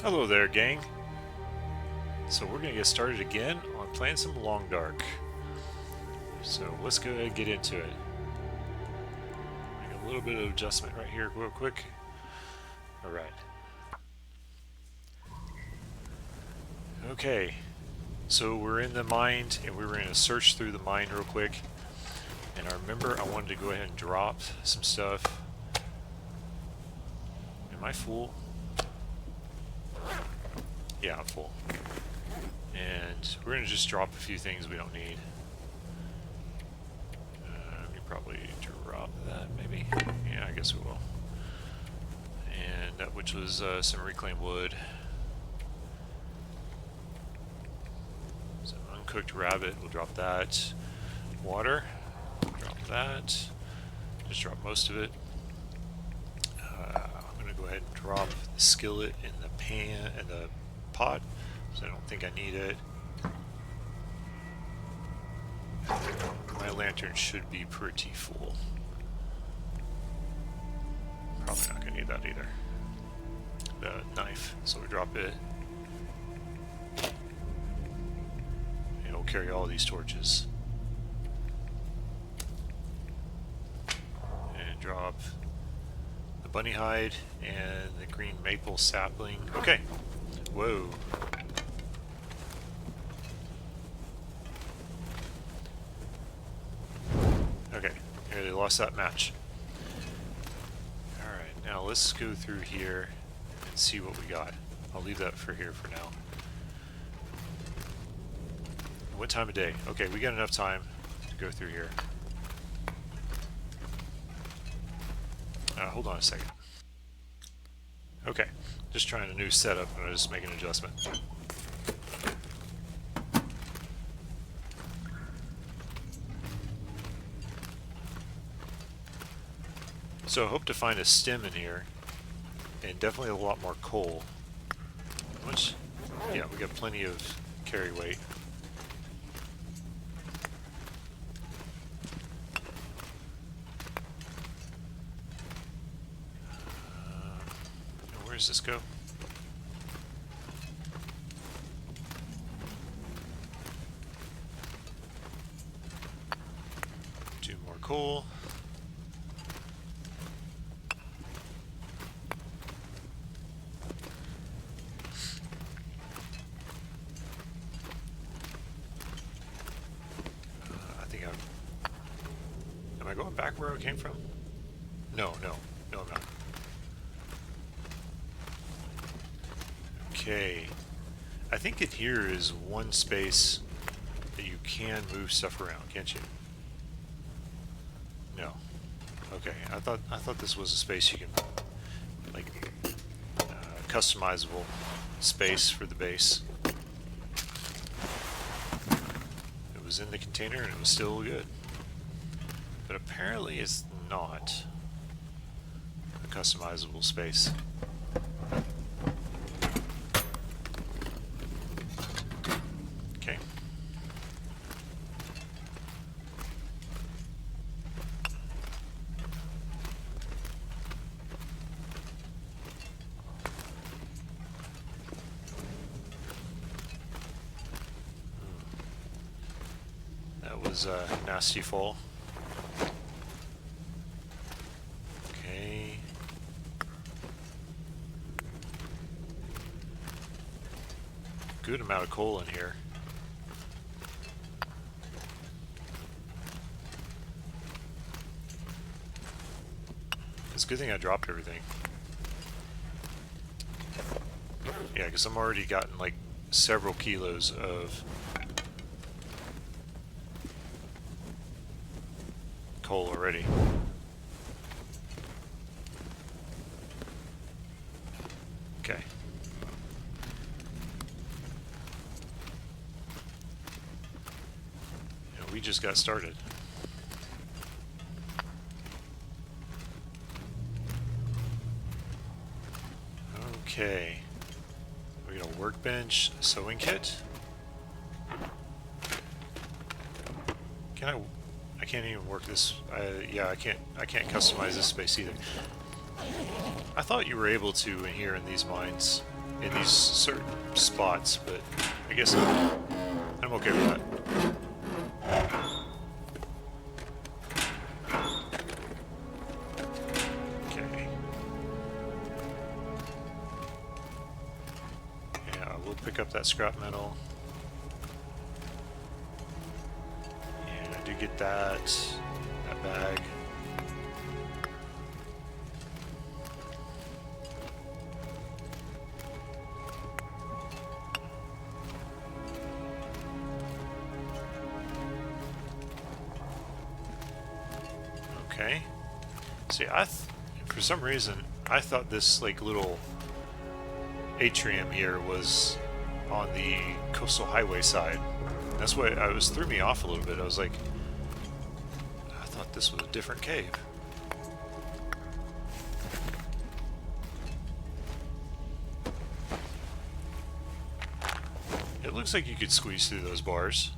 Hello there, gang. So we're going to get started again on playing some Long Dark. So let's go ahead and get into it. Make a little bit of adjustment right here real quick. Alright. Okay. So we're in the mine, and we were going to search through the mine real quick. And I remember I wanted to go ahead and drop some stuff. Am I full? Yeah, I'm full. And we're going to just drop a few things we don't need. We probably drop that, maybe? Yeah, I guess we will. And that which was some reclaimed wood. Some uncooked rabbit, we'll drop that. Water, drop that. Just drop most of it. I'm going to go ahead and drop the skillet in the pan and the pot, so I don't think I need it. My lantern should be pretty full. Probably not going to need that either. The knife, so we drop it. And we'll carry all these torches. And drop the bunny hide and the green maple sapling. Okay. Whoa. Okay, they lost that match. Alright, now let's go through here and see what we got. I'll leave that for here for now. What time of day? Okay, we got enough time to go through here. Hold on a second. Okay, just trying a new setup and I'll just make an adjustment. So I hope to find a stem in here, and definitely a lot more coal. How much? Yeah, we got plenty of carry weight. Where does this go? Two more coal. Am I going back where I came from? No, I'm not. Okay. I think in here is one space that you can move stuff around, can't you? No. Okay. I thought this was a space you can, like, customizable space for the base. It was in the container and it was still good. But apparently it's not a customizable space. Okay. That was a nasty fall. Good amount of coal in here. It's a good thing I dropped everything. Yeah, because I'm already gotten like several kilos of coal already. Okay. We just got started. Okay. We got a workbench, sewing kit. I can't even work this. Yeah, I can't customize this space either. I thought you were able to in here in these mines. in these certain spots, but I guess I'm okay with that. Okay. Yeah, we'll pick up that scrap metal. And I do get that bag. Okay. See, for some reason, I thought this like little atrium here was on the coastal highway side. That's why threw me off a little bit. I was like, I thought this was a different cave. It looks like you could squeeze through those bars.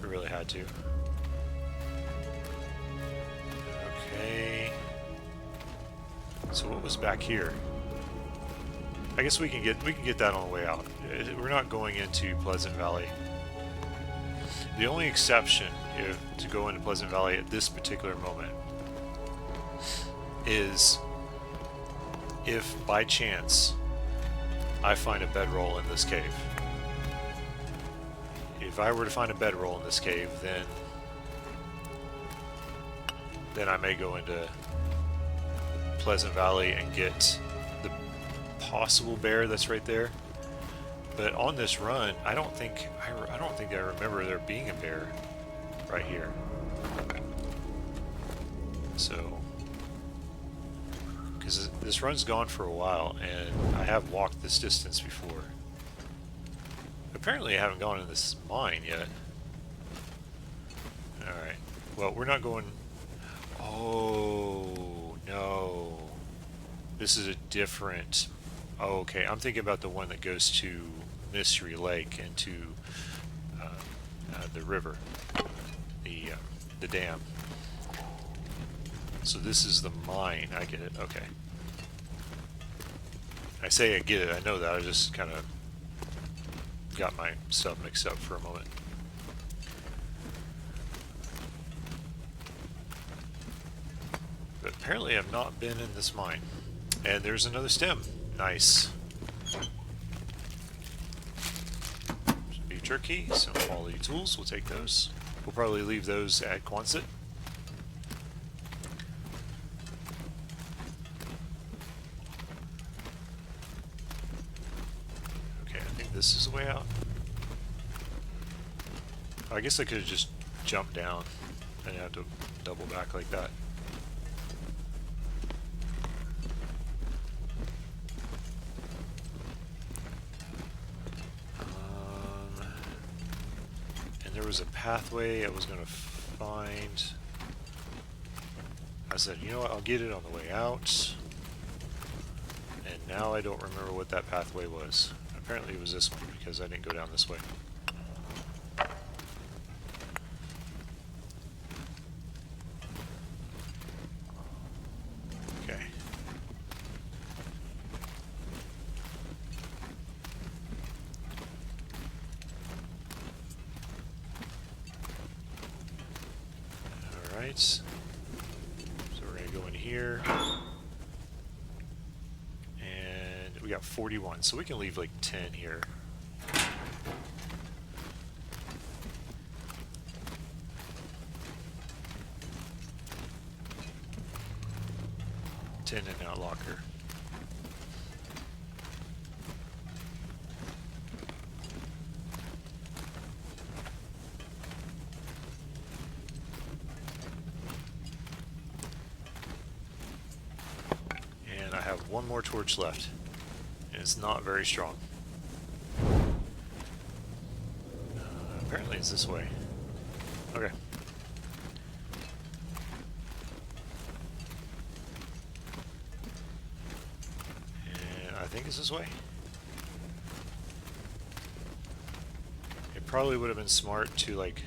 Really had to. Okay. So what was back here? I guess we can get that on the way out. We're not going into Pleasant Valley. The only exception to go into Pleasant Valley at this particular moment is if by chance I find a bedroll in this cave. If I were to find a bedroll in this cave, then I may go into Pleasant Valley and get the possible bear that's right there. But on this run, I don't think I remember there being a bear right here. So, because this run's gone for a while, and I have walked this distance before. Apparently I haven't gone in this mine yet. Alright. Well, we're not going... Oh, no. This is a different... Oh, okay. I'm thinking about the one that goes to Mystery Lake and to the river. The dam. So this is the mine. I get it. Okay. I say I get it. I know that. I just kind of got my stuff mixed up for a moment. But apparently I've not been in this mine. And there's another stem. Nice. Some beef jerky, some quality tools. We'll take those. We'll probably leave those at Quonset. This is the way out. I guess I could have just jumped down and have to double back like that. And there was a pathway I was going to find. I said, you know what, I'll get it on the way out. And now I don't remember what that pathway was. Apparently it was this one, because I didn't go down this way. Okay. Alright. So we're going to go in here. We got 41, so we can leave like 10 here. 10 in that locker. And I have one more torch left. And it's not very strong. Apparently it's this way. Okay. And I think it's this way. It probably would have been smart to like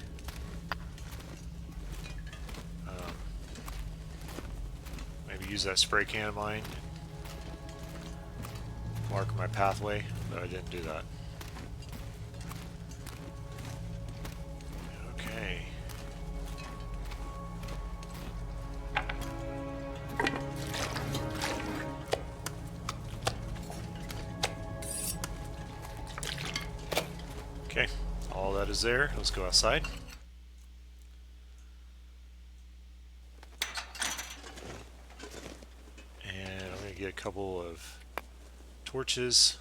use that spray can of mine, mark my pathway, but I didn't do that. Okay. Okay, all that is there. Let's go outside. And I'm going to get a couple of torches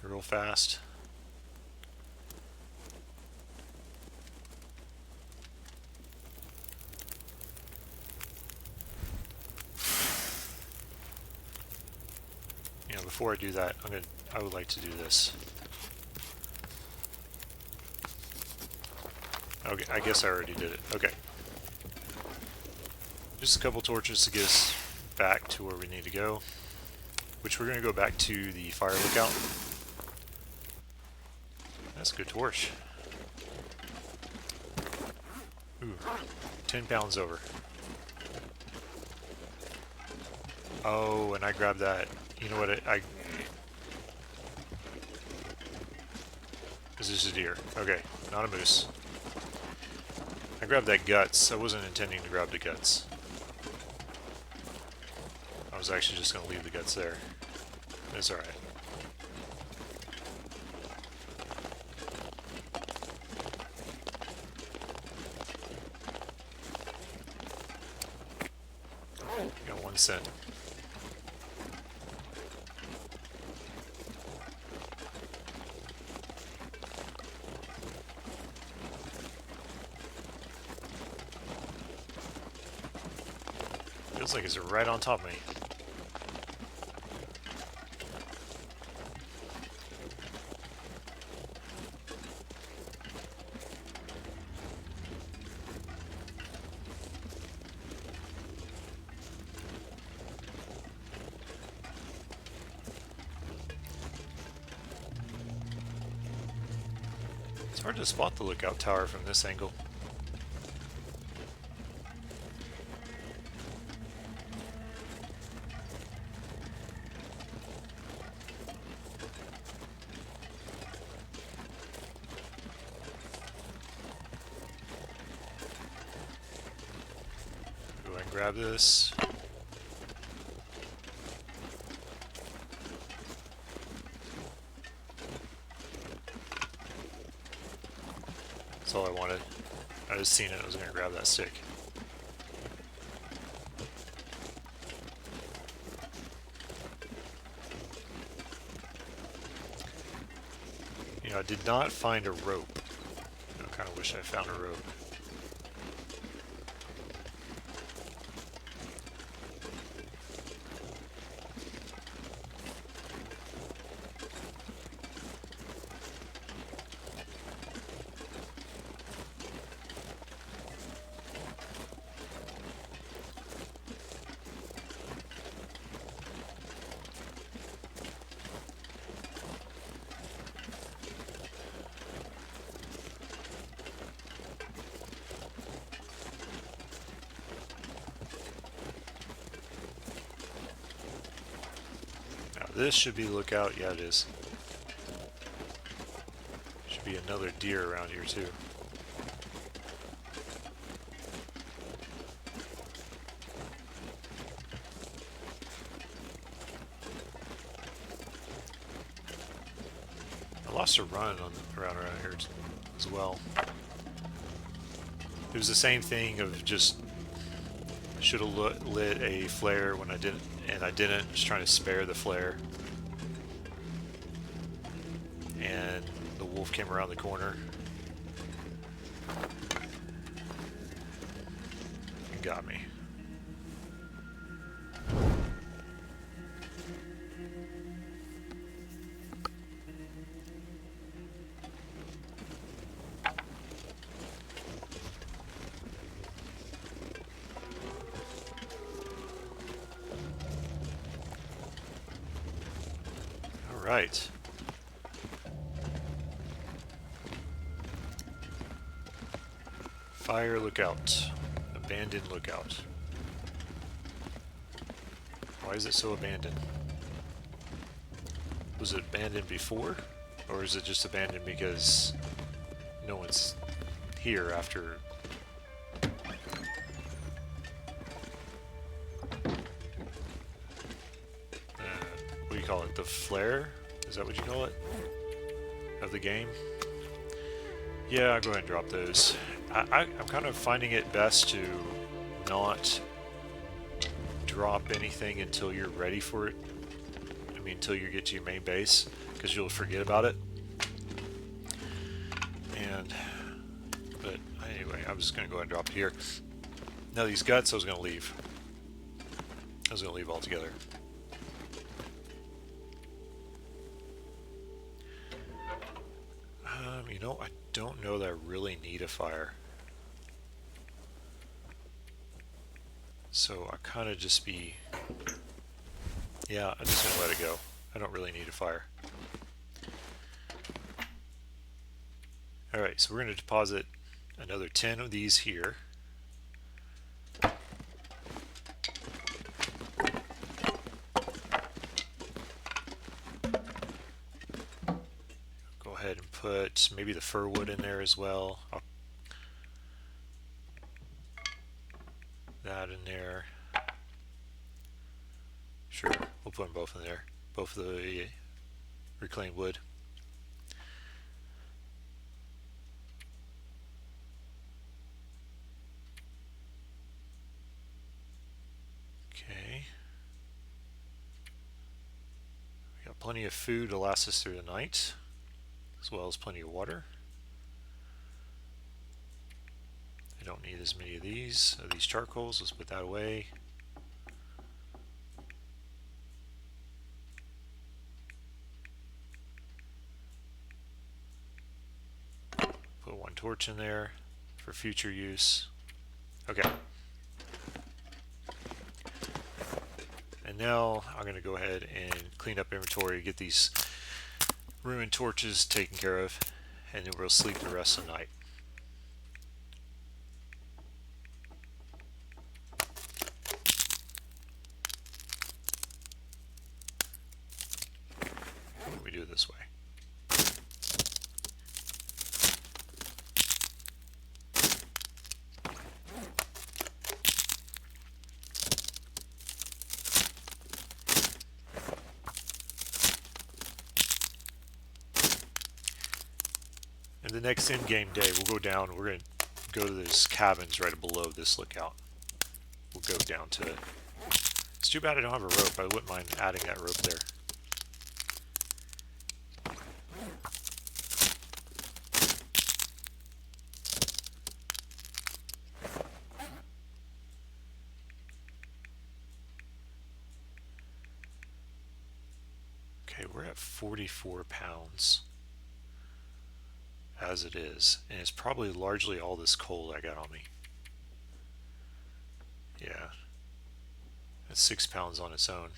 real fast. You know, before I do that, I would like to do this. Okay, I guess I already did it. Okay. Just a couple torches to get us back to where we need to go, which we're going to go back to the fire lookout. That's a good torch. Ooh, 10 pounds over. Oh, and I grabbed that. You know what? This is a deer. Okay, not a moose. I grabbed that guts. I wasn't intending to grab the guts. I was actually just going to leave the guts there. It's alright. Got 1 cent. Feels like it's right on top of me. It's hard to spot the lookout tower from this angle. Go ahead and grab this. That's all I wanted. I just seen it, I was going to grab that stick. You know, I did not find a rope. I kind of wish I found a rope. This should be lookout. Yeah, it is. Should be another deer around here too. I lost a run on around here as well. It was the same thing of just should have lit a flare when I didn't, and I didn't. Just trying to spare the flare. And the wolf came around the corner and got me. All right. Fire lookout. Abandoned lookout. Why is it so abandoned? Was it abandoned before? Or is it just abandoned because no one's here after... what do you call it? The flare? Is that what you call it? Of the game? Yeah, I'll go ahead and drop those. I'm kind of finding it best to not drop anything until you're ready for it. I mean, until you get to your main base, because you'll forget about it. But anyway, I'm just going to go ahead and drop it here. Now these guts, I was going to leave. I was going to leave altogether. You know, I don't know that I really need a fire. So I kind of just be... Yeah, I'm just going to let it go. I don't really need a fire. Alright, so we're going to deposit another 10 of these here. Go ahead and put maybe the fir wood in there as well. That in there. Sure, we'll put them both in there. Both of the reclaimed wood. Okay. We got plenty of food to last us through the night, as well as plenty of water. I don't need as many of these charcoals. Let's put that away. Put one torch in there for future use. Okay. And now I'm going to go ahead and clean up inventory, get these ruined torches taken care of, and then we'll sleep the rest of the night. We do it this way. And the next in-game day, we'll go down. We're going to go to those cabins right below this lookout. We'll go down to it. It's too bad I don't have a rope. I wouldn't mind adding that rope there. Okay, we're at 44 pounds as it is, and it's probably largely all this coal I got on me. Yeah, that's 6 pounds on its own.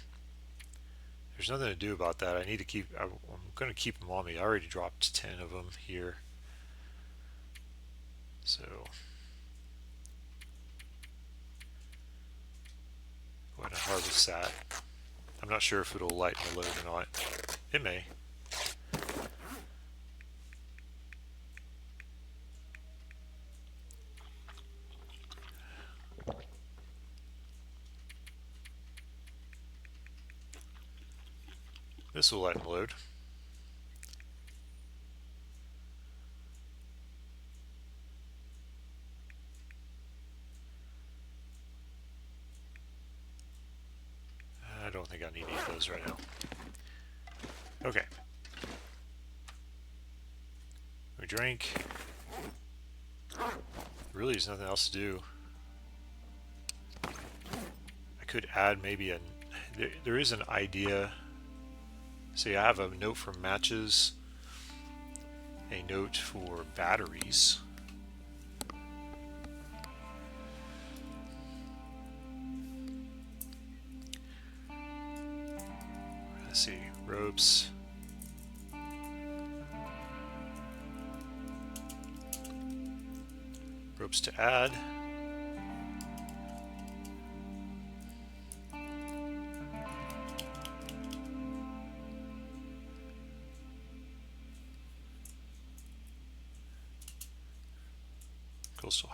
There's nothing to do about that. I need to keep, I'm going to keep them on me. I already dropped 10 of them here. So, go ahead and harvest that. I'm not sure if it'll lighten the load or not. It may. This will lighten the load. I don't think I need any of those right now. Okay. We drink. Really, there's nothing else to do. I could add maybe there is an idea. See, I have a note for matches, a note for batteries. Let's see, ropes. Ropes to add.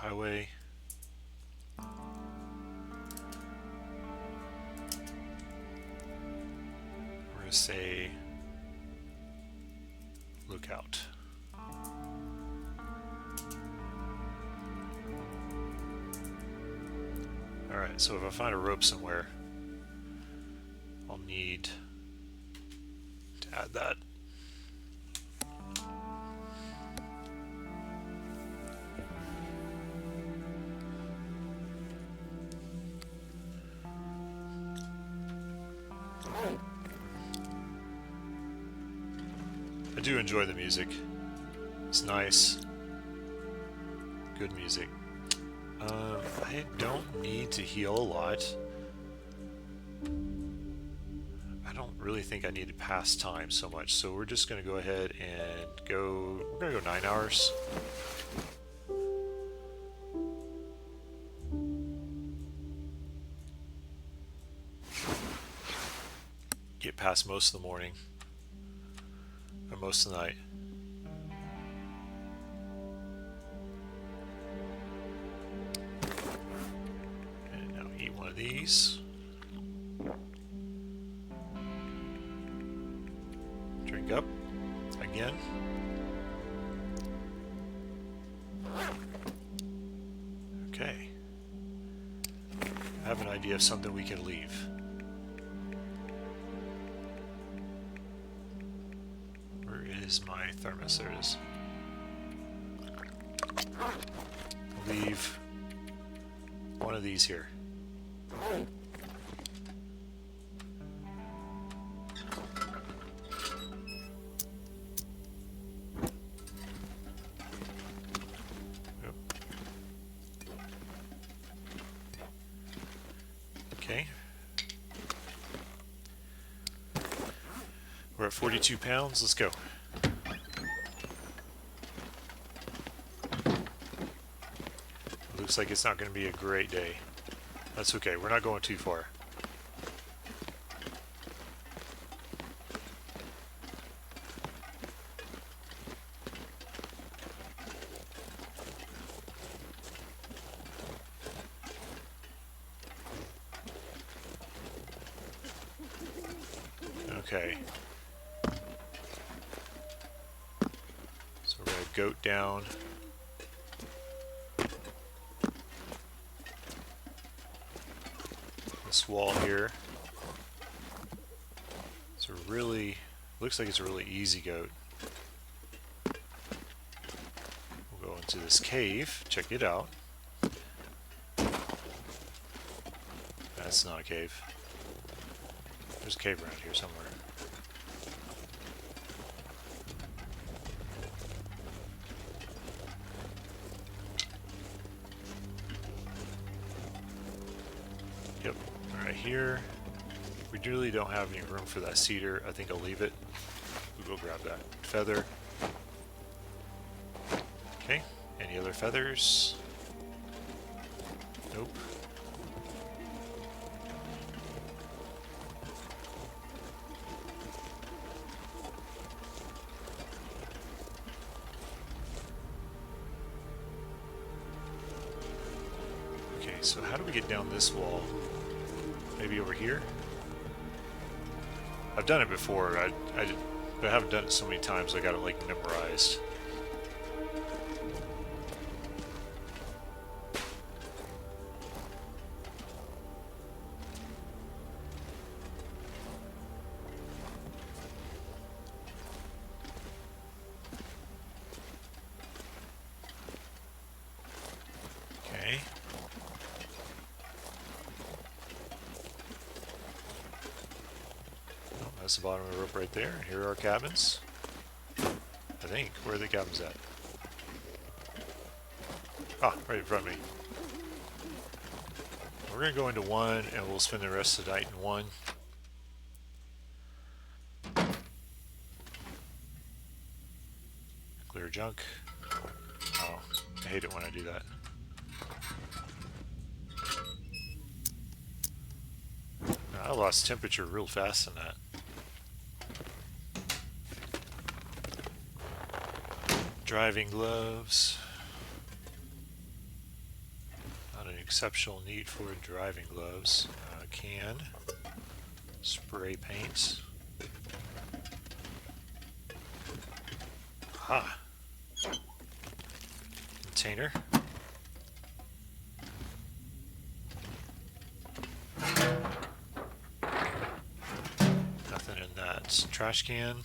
highway. We're going to say lookout. Alright, so if I find a rope somewhere, I'll need to add that. I do enjoy the music. It's nice. Good music. I don't need to heal a lot. I don't really think I need to pass time so much, so we're just going to go ahead and go... We're going to go 9 hours. Get past most of the morning. Or most of the night. And now eat one of these. Drink up again. Okay. I have an idea of something we can leave. Where is my thermos? There it is. I'll leave one of these here. Okay. We're at 42 pounds. Let's go. Looks like it's not going to be a great day. That's okay. We're not going too far. Okay. So we're going to goat down. This wall here. It's a really, looks like it's a really easy goat. We'll go into this cave, check it out. That's not a cave. There's a cave around here somewhere. Yep, right here. We really don't have any room for that cedar. I think I'll leave it. We'll go grab that feather. Okay, any other feathers? Nope. Okay, so how do we get down this wall? Maybe over here? I've done it before, but I haven't done it so many times I got it like memorized. Okay. That's the bottom of the rope right there. Here are our cabins. I think. Where are the cabins at? Ah, right in front of me. We're going to go into one and we'll spend the rest of the night in one. Clear junk. Oh, I hate it when I do that. I lost temperature real fast in that. Driving gloves. exceptional need for driving gloves. Can. Spray paint. Ha! Container. Nothing in that. Trash can.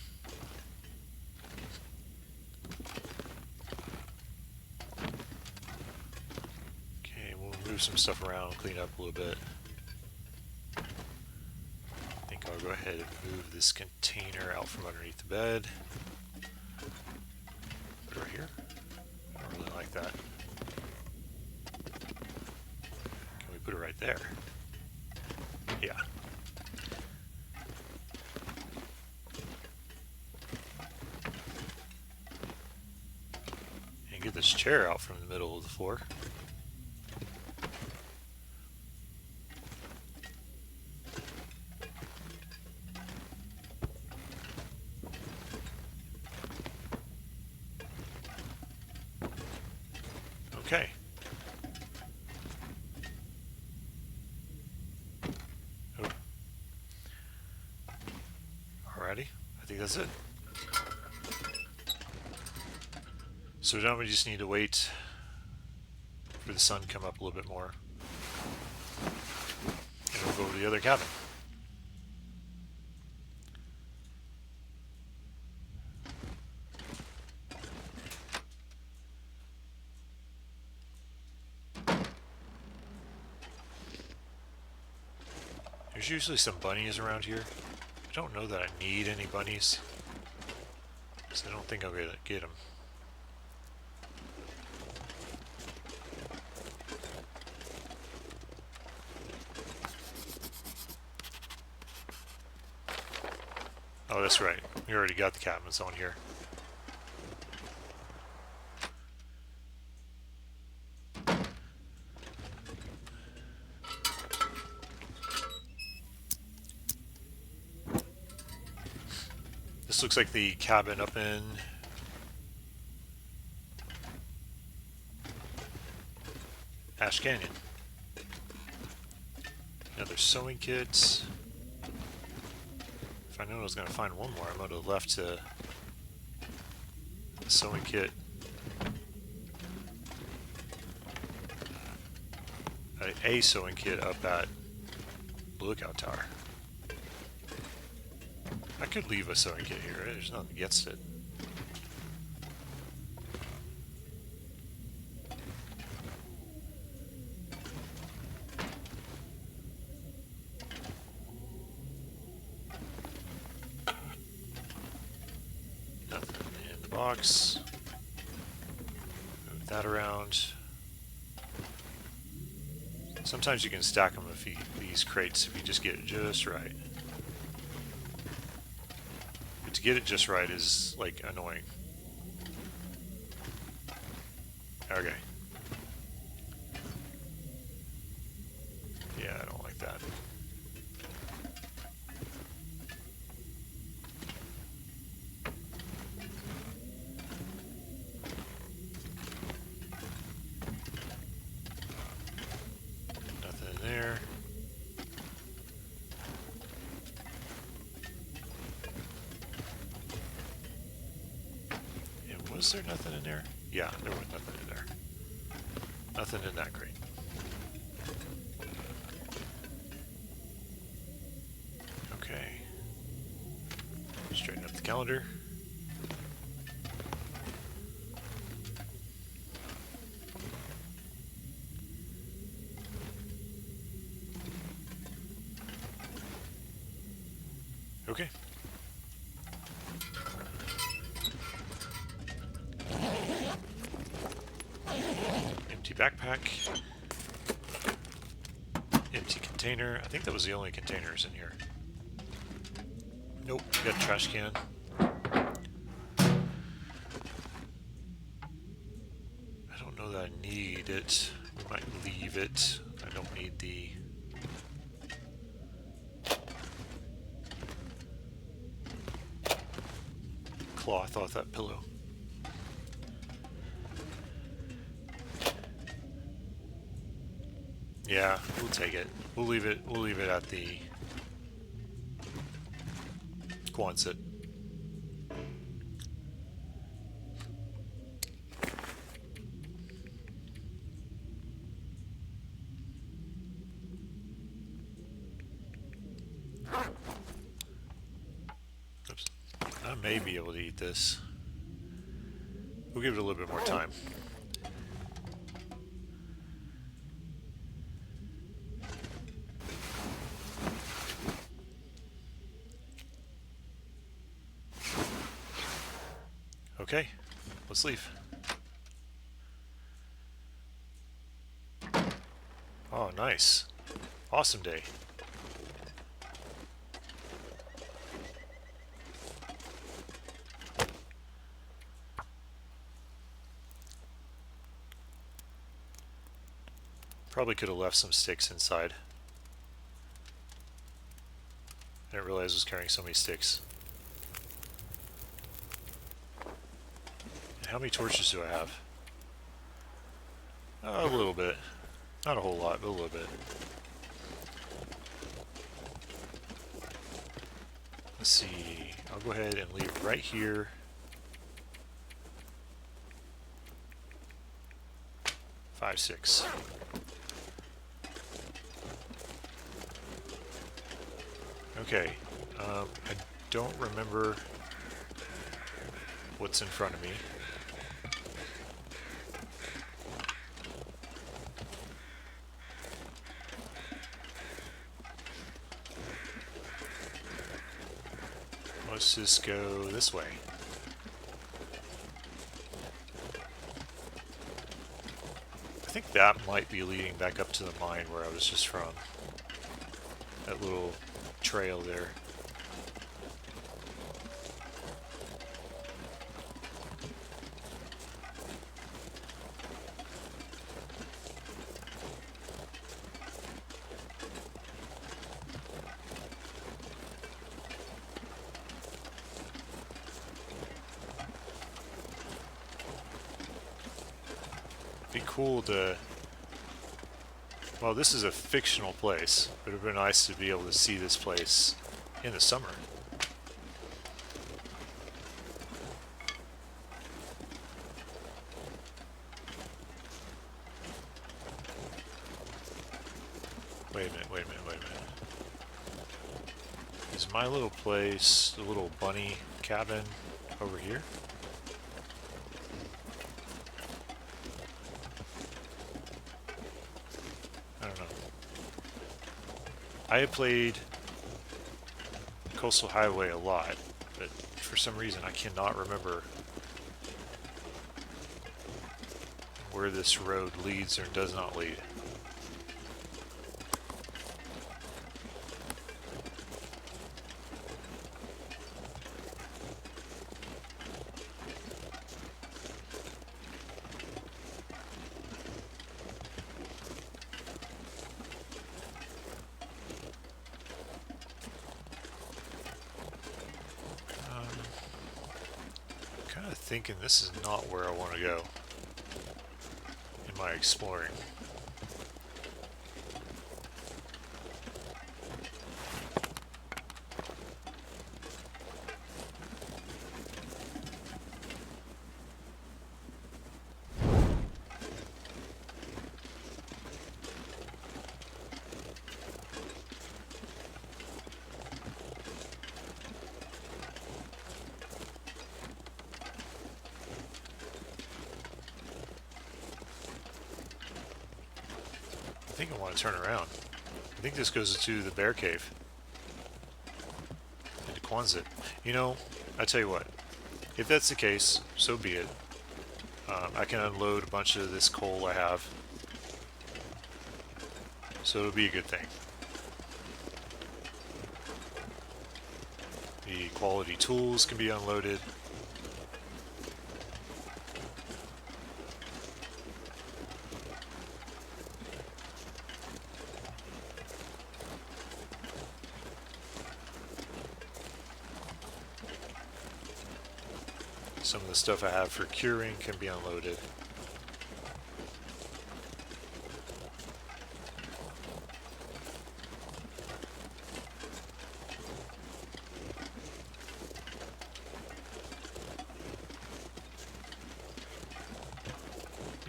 Okay, we'll move some stuff around and clean up a little bit. I think I'll go ahead and move this container out from underneath the bed. Put it right here. I don't really like that. Can we put it right there? Yeah. And get this chair out from the middle of the floor. Okay. Oh. Alrighty, I think that's it. So now we just need to wait for the sun to come up a little bit more. And we'll go to the other cabin. There's usually some bunnies around here. I don't know that I need any bunnies, so I don't think I'm going to get them. Oh, that's right. We already got the cabins on here. This looks like the cabin up in Ash Canyon. Another sewing kit. If I knew I was going to find one more, I would have left the sewing kit. A sewing kit up at the lookout tower. I could leave a sewing kit here. There's nothing against it. Nothing in the box. Move that around. Sometimes you can stack them if these crates if you just get it just right. But to get it just right is like annoying. Okay. Yeah, I don't like that. Nothing in there. And was there nothing in there? Yeah, there was nothing in there. Nothing in that crate. Okay. Straighten up the calendar. Okay. Empty backpack. Empty container. I think that was the only containers in here. Nope, we got a trash can. I don't know that I need it. We might leave it. I don't need the... cloth off that pillow. Yeah, we'll take it. We'll leave it. We'll leave it at the Quonset. Oops. I may be able to eat this. We'll give it a little bit more time. Okay, let's leave. Oh, nice. Awesome day. Probably could have left some sticks inside. I didn't realize I was carrying so many sticks. And how many torches do I have? A little bit. Not a whole lot, but a little bit. Let's see. I'll go ahead and leave right here. Five, six. Okay. I don't remember what's in front of me. Let's just go this way. I think that might be leading back up to the mine where I was just from. That little trail there. Be cool to... Well, this is a fictional place, but it would be nice to be able to see this place in the summer. Wait a minute, wait a minute, wait a minute. Is my little place, the little bunny cabin, over here? I don't know. I have played Coastal Highway a lot, but for some reason I cannot remember where this road leads or does not lead. Thinking this is not where I want to go in my exploring. I think I want to turn around. I think this goes to the bear cave. Into Quonset. You know, I tell you what. If that's the case, so be it. I can unload a bunch of this coal I have. So it'll be a good thing. The quality tools can be unloaded. Some of the stuff I have for curing can be unloaded.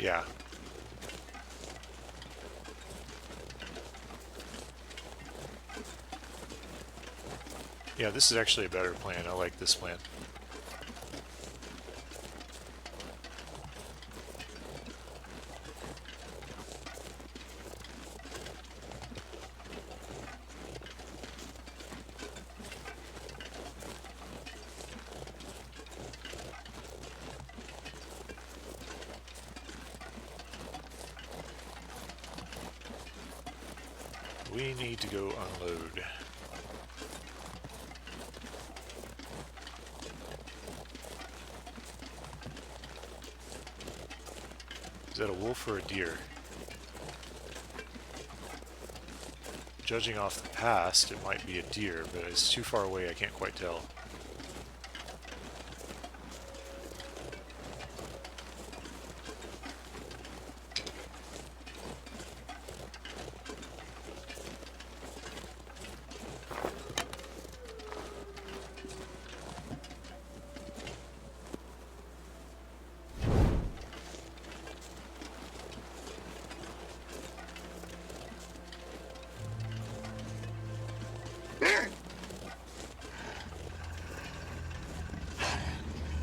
Yeah. Yeah, this is actually a better plan. I like this plan. We need to go unload. Is that a wolf or a deer? Judging off the past, it might be a deer, but it's too far away, I can't quite tell.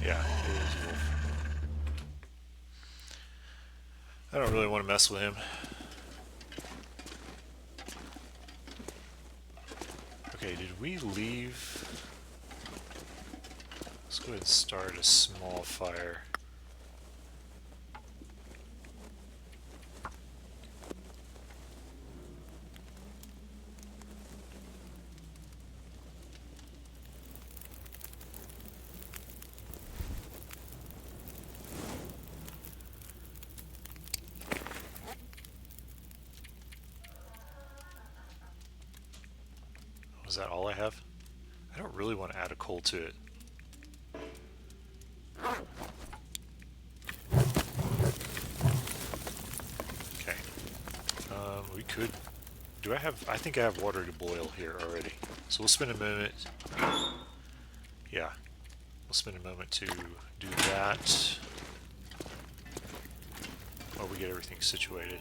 Yeah, it is a wolf. I don't really want to mess with him. Okay, did we leave? Let's go ahead and start a small fire. Was that all I have? I don't really want to add a coal to it. Okay. We could... Do I have... I think I have water to boil here already. So we'll spend a moment... Yeah. We'll spend a moment to do that while we get everything situated.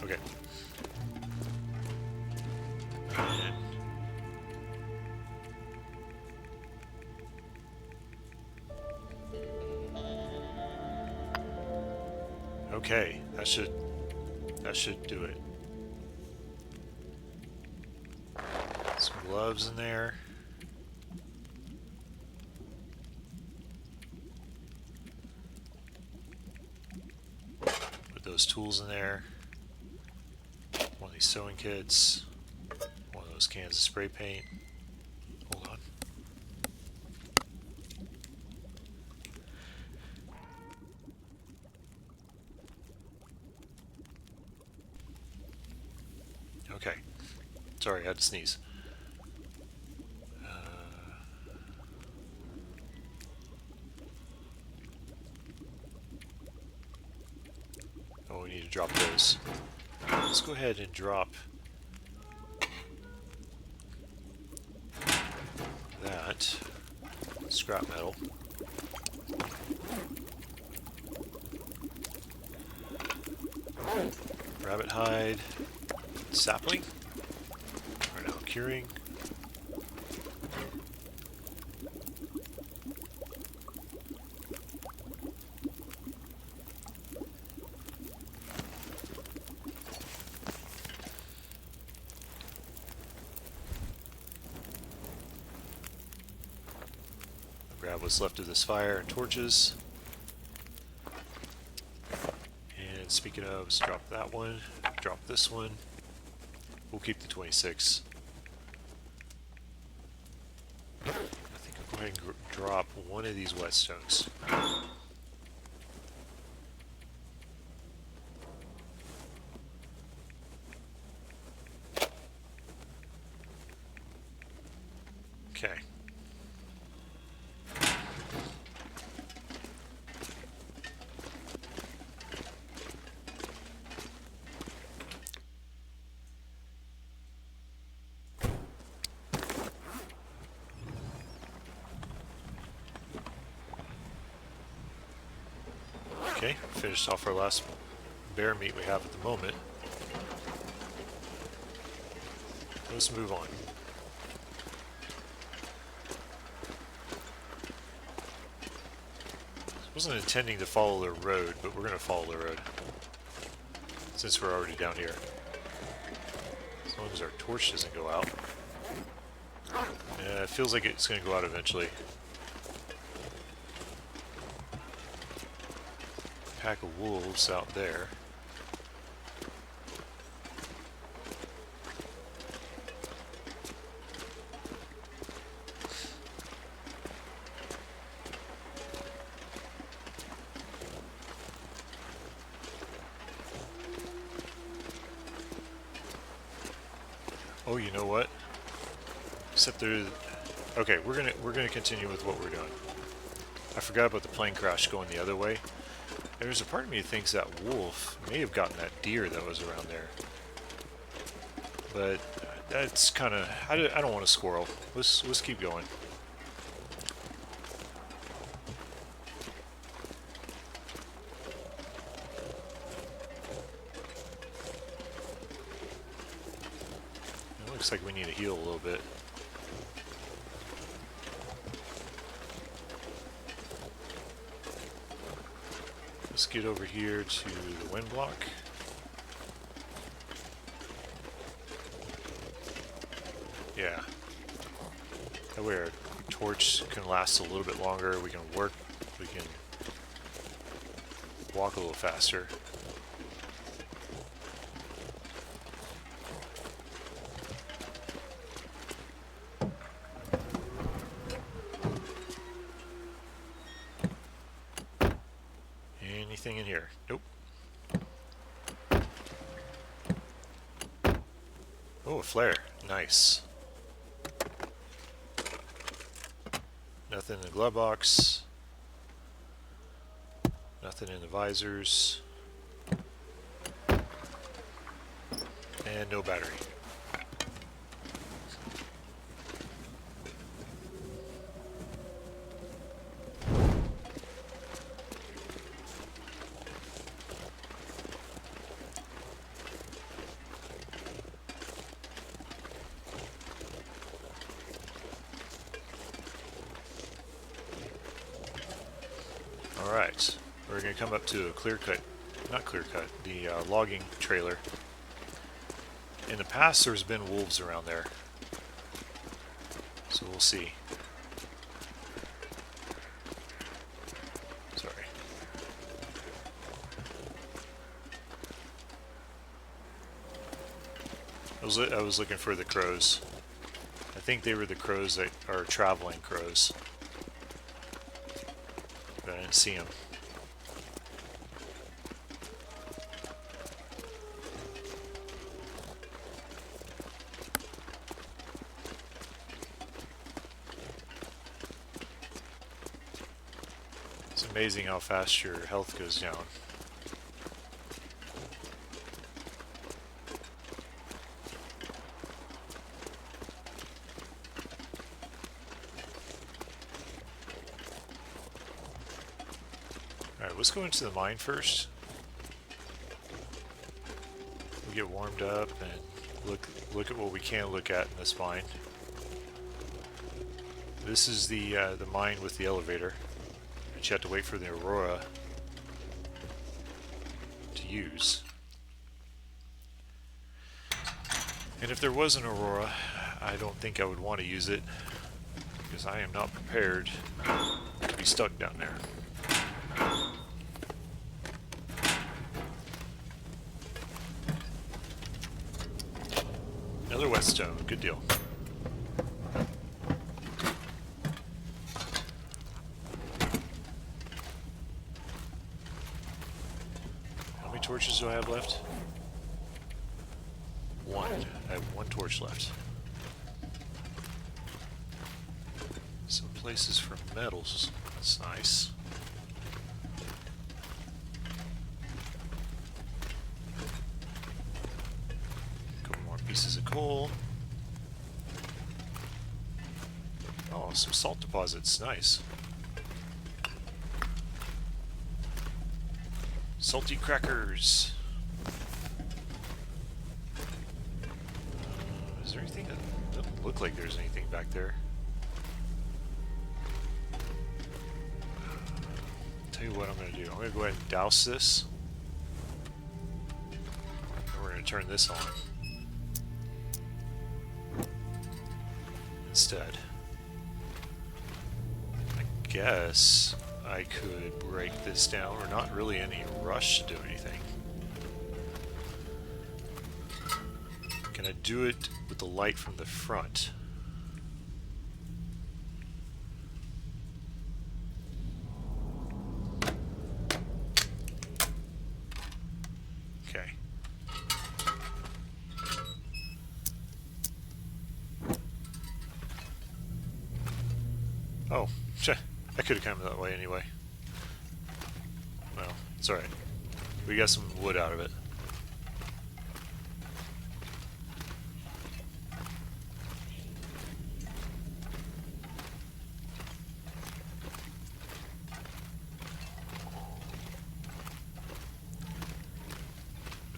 Okay. And okay, that should do it. Some gloves in there. Put those tools in there. One of these sewing kits. One of those cans of spray paint. Hold on. Okay. Sorry, I had to sneeze. Oh, we need to drop those. Let's go ahead and drop that scrap metal. Rabbit hide, sapling. Are now curing. Grab what's left of this fire and torches. And speaking of, let's drop that one, drop this one. We'll keep the 26. I think I'll go ahead and drop one of these whetstones. Okay. Okay, finished off our last bear meat we have at the moment. Let's move on. I wasn't intending to follow the road, but we're going to follow the road since we're already down here. As long as our torch doesn't go out. Yeah, it feels like it's going to go out eventually. Pack of wolves out there. Oh, you know what? Except there. Okay, we're gonna continue with what we're doing. I forgot about the plane crash going the other way. There's a part of me that thinks that wolf may have gotten that deer that was around there. But that's kind of... I don't want a squirrel. Let's keep going. It looks like we need to heal a little bit. Let's get over here to the wind block. Yeah. That way our torch can last a little bit longer. We can walk a little faster. Anything in here? Nope. Oh, a flare. Nice. Nothing in the glove box. Nothing in the visors. And no battery. Alright, we're going to come up to a the logging trailer. In the past there's been wolves around there, so we'll see. Sorry. I was looking for the crows. I think they were the crows that are traveling crows. But I didn't see them. It's amazing how fast your health goes down. Alright, let's go into the mine first. We'll get warmed up and look at what we can look at in this mine. This is the mine with the elevator, but you have to wait for the aurora to use. And if there was an aurora, I don't think I would want to use it, because I am not prepared to be stuck down there. Another whetstone, good deal. How many torches do I have left? One. I have one torch left. Some places for metals. That's nice. Pieces of coal. Oh, some salt deposits. Nice. Salty crackers. Is there anything that doesn't look like there's anything back there? Tell you what I'm going to do. I'm going to go ahead and douse this. And we're going to turn this on instead. I guess I could break this down. We're not really in any rush to do anything. Can I do it with the light from the front? Okay. Oh, I could have come that way anyway. Well, it's alright. We got some wood out of it.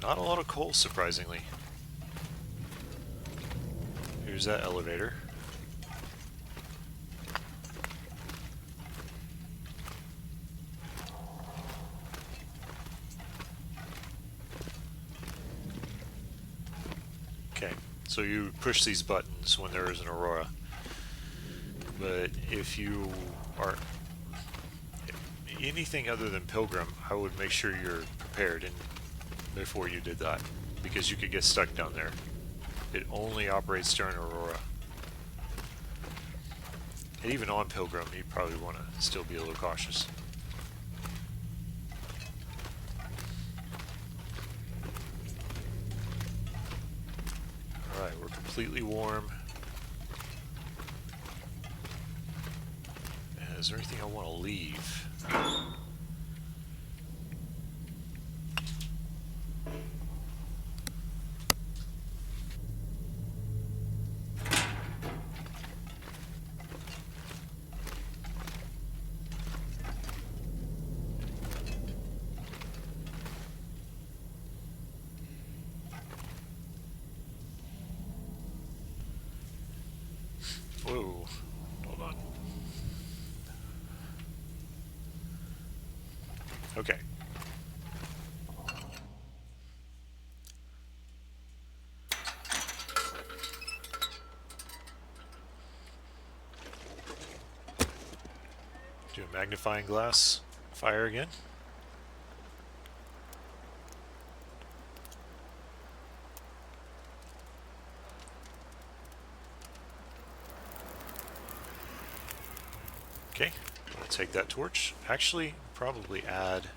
Not a lot of coal, surprisingly. Here's that elevator. Okay, so you push these buttons when there is an aurora. But if you are anything other than Pilgrim, I would make sure you're prepared and before you did that, because you could get stuck down there. It only operates during aurora. And even on Pilgrim, you probably want to still be a little cautious. Alright, we're completely warm. And is there anything I want to leave? Whoa, hold on. Okay. Do a magnifying glass fire again. Okay, I'll take that torch. Actually, probably add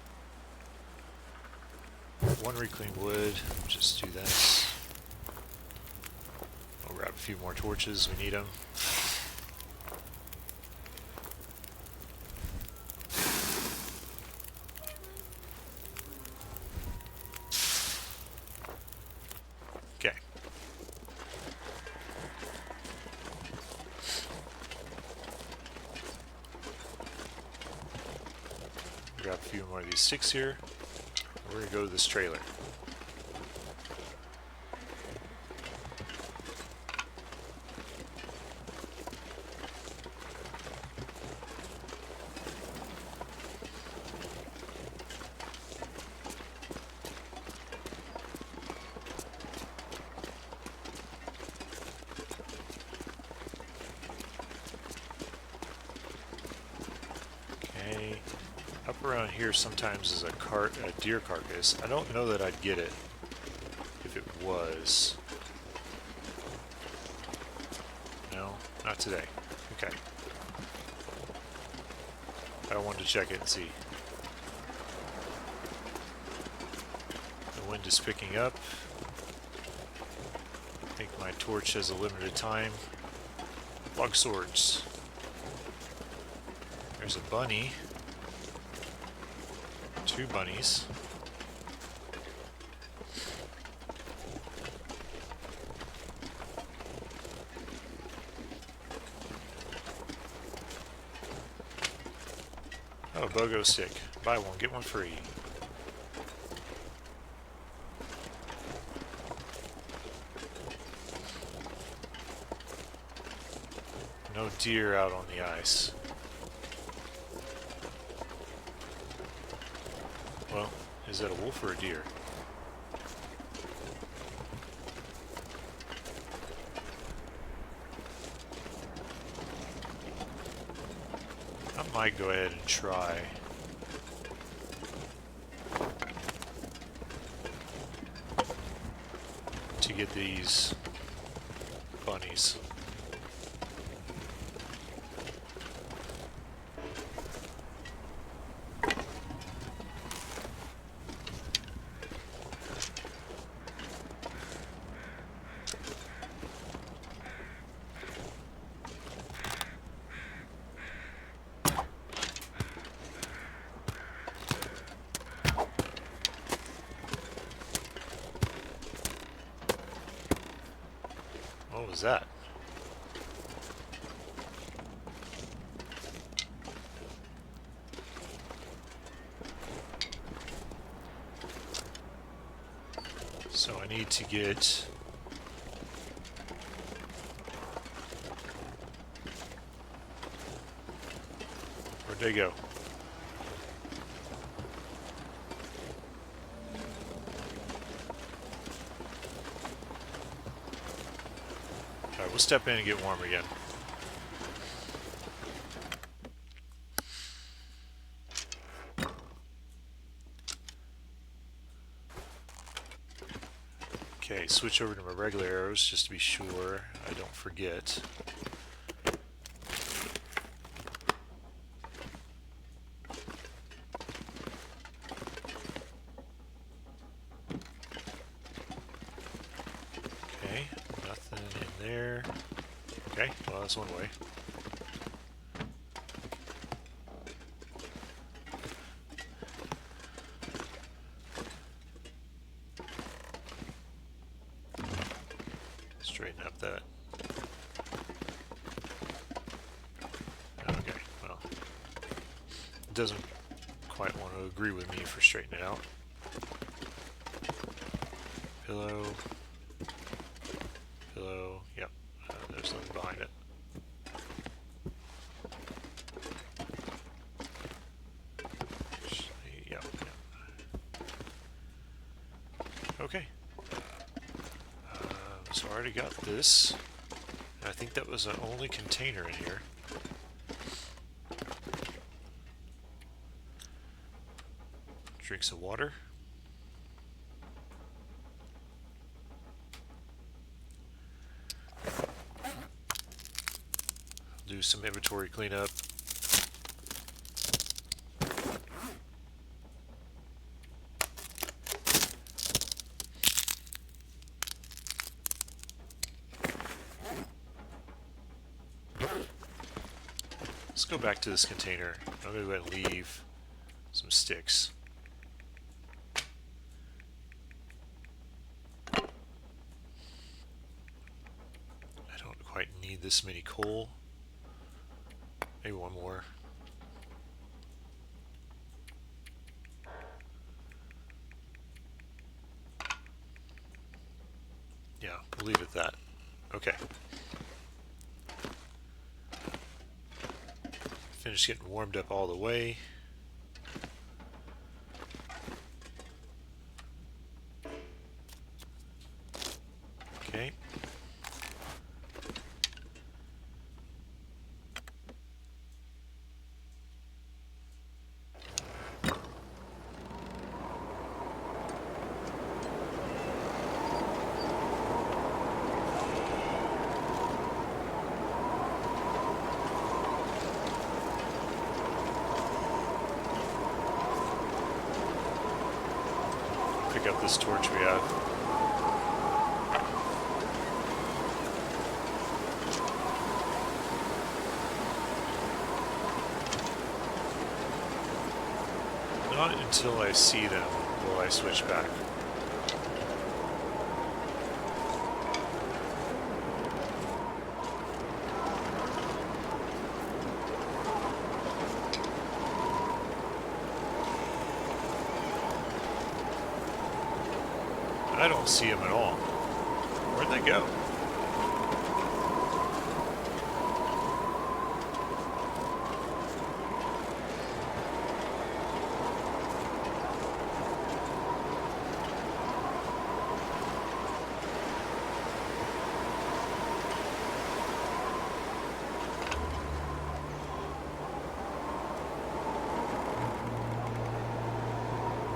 one reclaimed wood. Just do this. I'll grab a few more torches. We need them. Okay. Grab a few more of these sticks here. We're going to go to this trailer. Okay. Up around here sometimes is a deer carcass. I don't know that I'd get it if it was. No, not today. Okay. I wanted to check it and see. The wind is picking up. I think my torch has a limited time. Log swords. There's a bunny. 2 bunnies. Oh, BOGO stick. Buy one, get one free. no deer out on the ice. Well, is that a wolf or a deer? I might go ahead and try. To get these bunnies. What was that? So I need to get... Where'd they go? Alright, we'll step in and get warm again. Okay, switch over to my regular arrows just to be sure I don't forget. Okay, nothing in there. Okay, well that's one way. Straighten up that. Okay, well, it doesn't quite want to agree with me for straightening it out. Pillow. Pillow. Yep. There's nothing behind it. Yep. Okay. So I already got this. I think that was the only container in here. Drink some water. Do some inventory cleanup. Let's go back to this container. I'm going to go ahead and leave some sticks. I don't quite need this many coal. Maybe one more. Yeah, we'll leave it at that. Okay. Finished getting warmed up all the way. Okay. Pick up this torch we have. Not until I see them will I switch back. I don't see them at all. Where'd they go?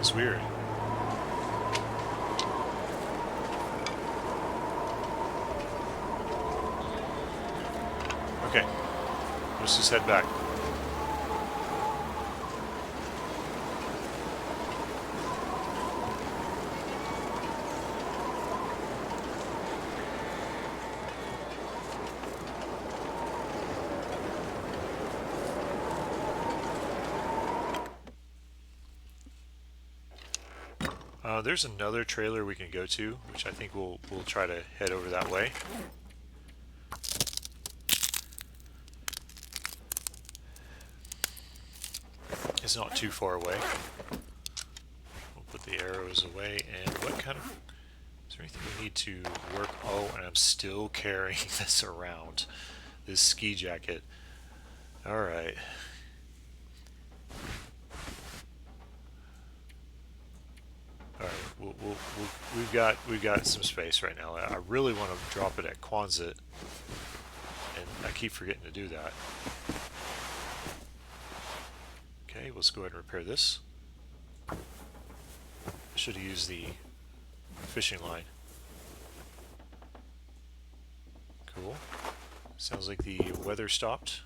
It's weird. Okay, let's just head back. There's another trailer we can go to, which I think we'll try to head over that way. It's not too far away. We'll put the arrows away. And what kind of... Is there anything we need to work? Oh, and I'm still carrying this around. This ski jacket. Alright. Alright, we've got some space right now. I really want to drop it at Quonset, and I keep forgetting to do that. Okay, let's go ahead and repair this. I should have used the fishing line. Cool. Sounds like the weather stopped.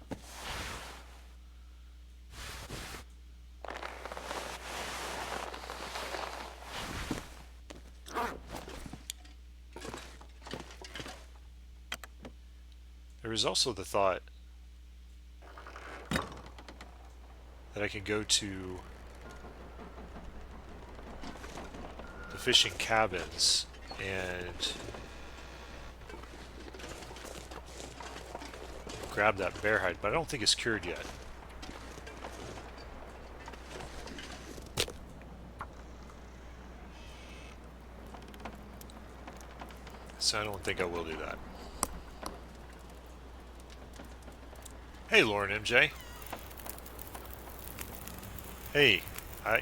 There was also the thought that I could go to the fishing cabins and grab that bear hide, but I don't think it's cured yet. So I don't think I will do that. Hey, Lauren MJ. Hey,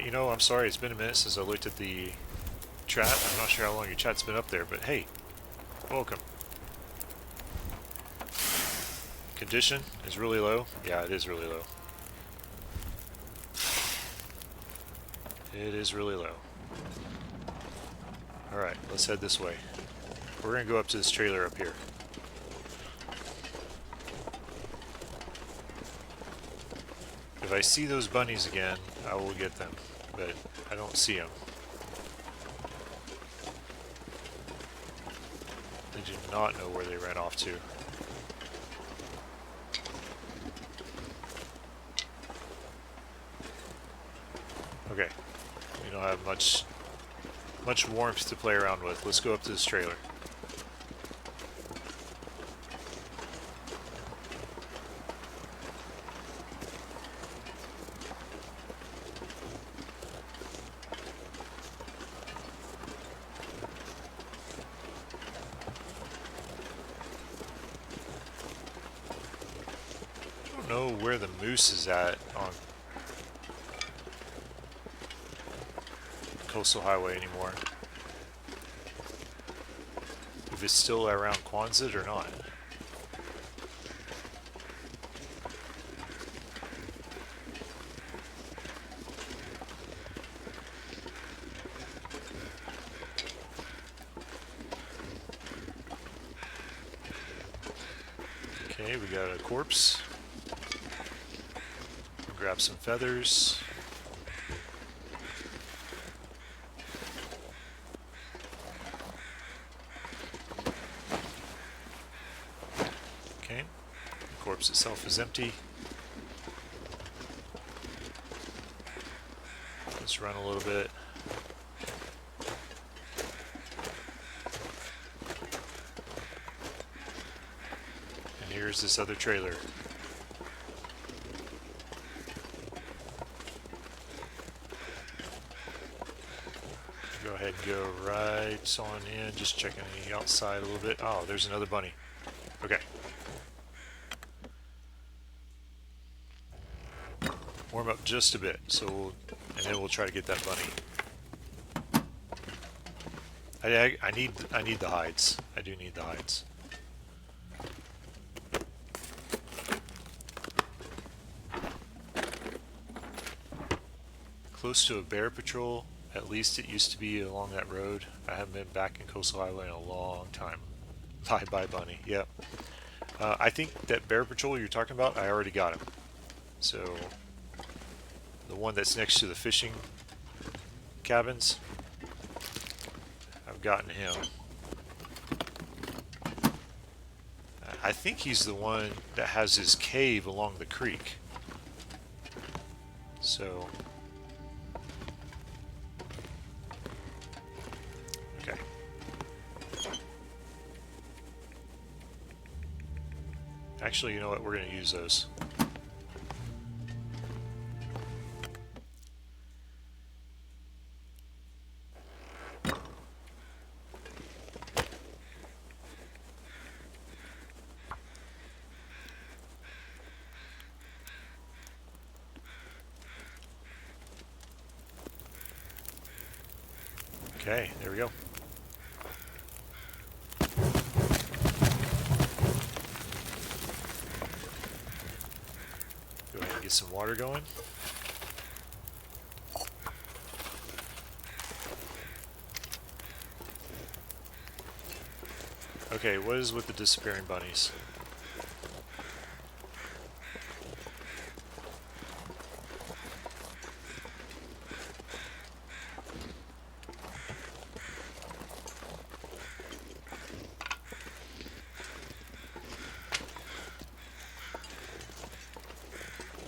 you know, I'm sorry, it's been a minute since I looked at the chat. I'm not sure how long your chat's been up there, but hey, welcome. Condition is really low. Yeah, it is really low. It is really low. Alright, let's head this way. We're going to go up to this trailer up here. If I see those bunnies again, I will get them, but I don't see them. I do not know where they ran off to. Okay, we don't have much warmth to play around with. Let's go up to this trailer. I don't know where the moose is at on Coastal Highway anymore. If it's still around Quonset or not. Okay, we got a corpse. Grab some feathers. Okay, the corpse itself is empty. Let's run a little bit. And here's this other trailer. Go ahead and go right on in, just checking the outside a little bit. Oh, there's another bunny. Okay. Warm up just a bit, and then we'll try to get that bunny. I need the hides. I do need the hides. Close to a bear patrol. At least it used to be along that road. I haven't been back in Coastal Highway in a long time. Bye bye, bunny. Yep. I think that bear patrol you're talking about, I already got him. So the one that's next to the fishing cabins, I've gotten him. I think he's the one that has his cave along the creek. So, okay. Actually, you know what? We're going to use those. Okay, there we go. Go ahead and get some water going. Okay, what is with the disappearing bunnies?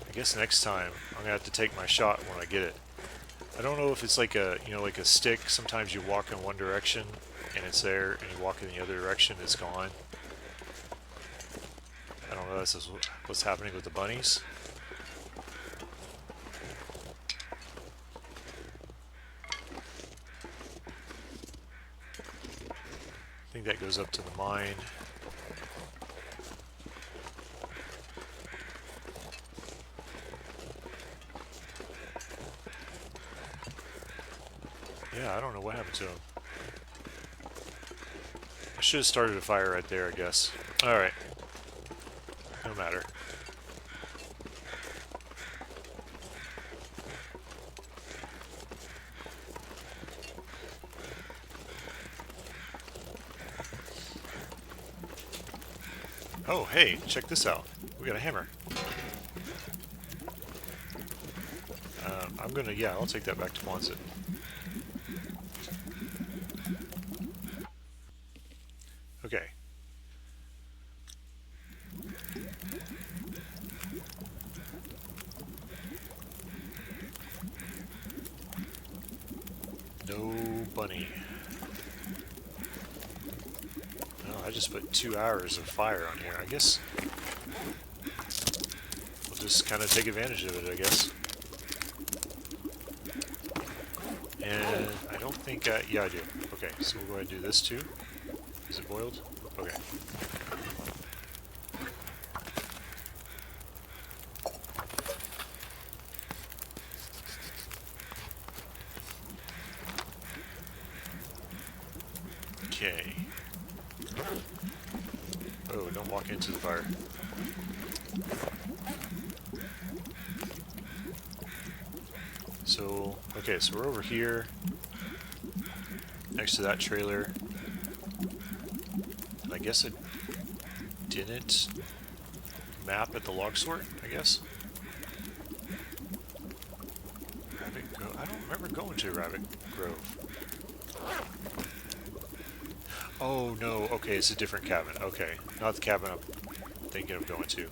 I guess next time I'm gonna have to take my shot when I get it. I don't know if it's like a, you know, like a stick. Sometimes you walk in one direction and it's there, and you walk in the other direction, it's gone. I don't know if this is what's happening with the bunnies. I think that goes up to the mine. Yeah, I don't know what happened to him. I should have started a fire right there, I guess. Alright. No matter. Oh, hey, check this out. We got a hammer. I'm gonna, yeah, I'll take that back to Quonset. Okay. No bunny. Oh, I just put 2 hours of fire on here. I guess we'll just kind of take advantage of it, I guess. And I don't think yeah, I do. Okay, so we'll go ahead and do this too. Is it boiled? Okay. Okay. Oh, don't walk into the fire. So, okay, so we're over here, next to that trailer. And I guess it didn't map at the log sort, I guess. Rabbit Grove. I don't remember going to Rabbit Grove. Oh, no, okay, it's a different cabin. Okay, not the cabin I'm thinking of going to.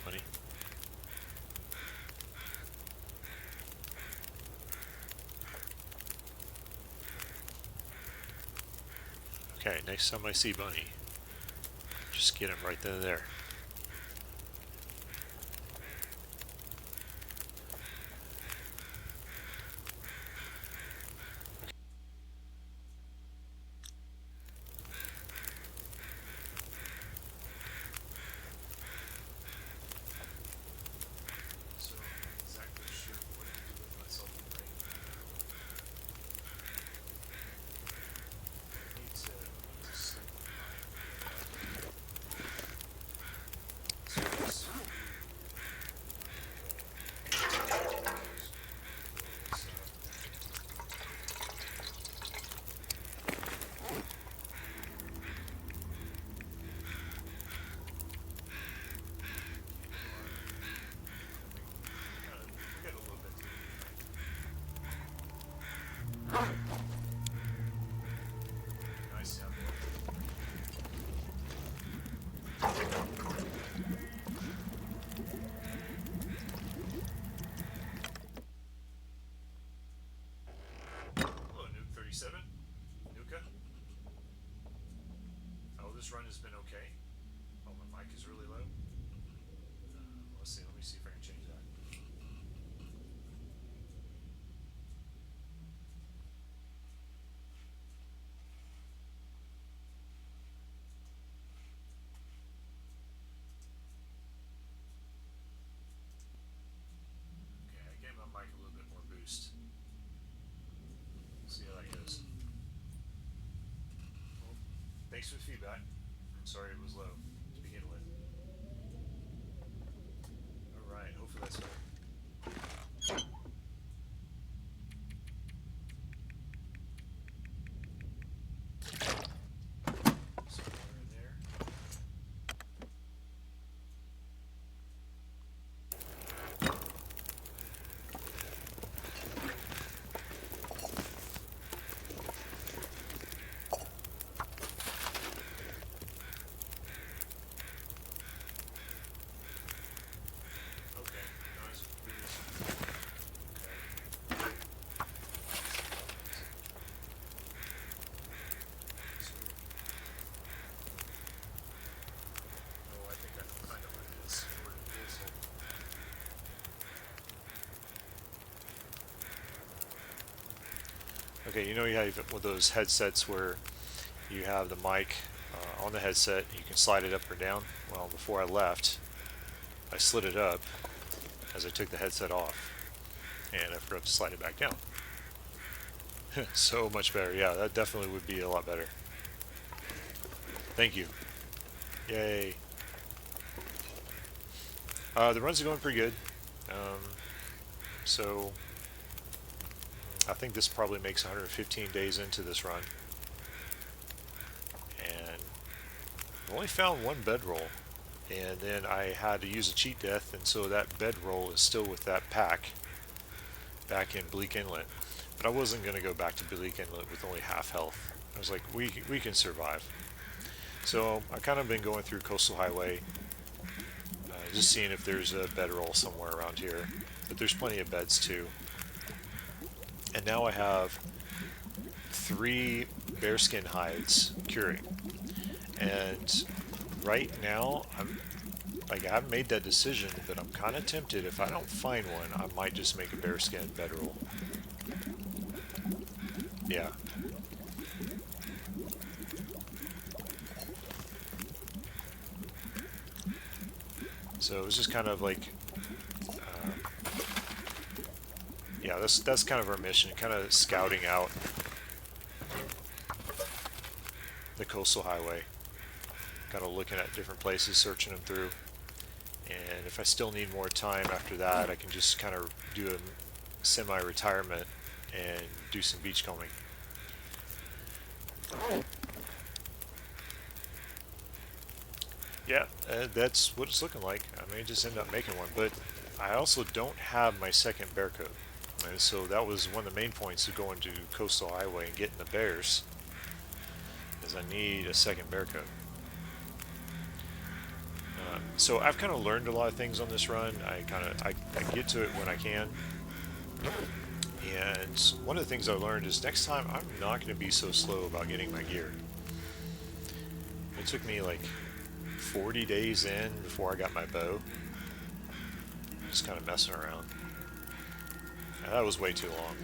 Money. Okay, next time I see Bunny, just get him right then and there. Nice down there. Hello, Nuke 37. Nuka. Oh, this run has been okay. Oh, my mic is really low. Let's see. Let me see if I can change that. Okay, I gave my mic a little bit more boost. See how that goes. Well, thanks for the feedback. I'm sorry it was low to begin with. Alright, hopefully that's better. Somewhere in there. Okay, nice. Okay. Oh, I think I know kind of what it is. Where it is. Okay, you know you have one of those headsets where you have the mic on the headset, you can slide it up or down. Well, before I left, I slid it up as I took the headset off, and I forgot to slide it back down. So much better. Yeah, that definitely would be a lot better. Thank you. Yay. The runs are going pretty good. So I think this probably makes 115 days into this run. And I only found one bedroll. And then I had to use a cheat death, and so that bedroll is still with that pack back in Bleak Inlet. But I wasn't going to go back to Bleak Inlet with only half health. I was like, we can survive. So I've kind of been going through Coastal Highway, just seeing if there's a bedroll somewhere around here. But there's plenty of beds too. And now I have 3 bearskin hides curing. And right now, I haven't made that decision, but I'm kind of tempted. If I don't find one, I might just make a bearskin bedroll. Yeah. So it was just kind of like, yeah, that's kind of our mission, kind of scouting out the Coastal Highway, kind of looking at different places, searching them through. And if I still need more time after that, I can just kind of do a semi-retirement and do some beachcombing. Yeah, that's what it's looking like. I may just end up making one, but I also don't have my second bear coat. And so that was one of the main points of going to Coastal Highway and getting the bears, is I need a second bear coat. So I've kind of learned a lot of things on this run. I get to it when I can. And one of the things I learned is next time I'm not going to be so slow about getting my gear. It took me like 40 days in before I got my bow. Just kind of messing around. And that was way too long.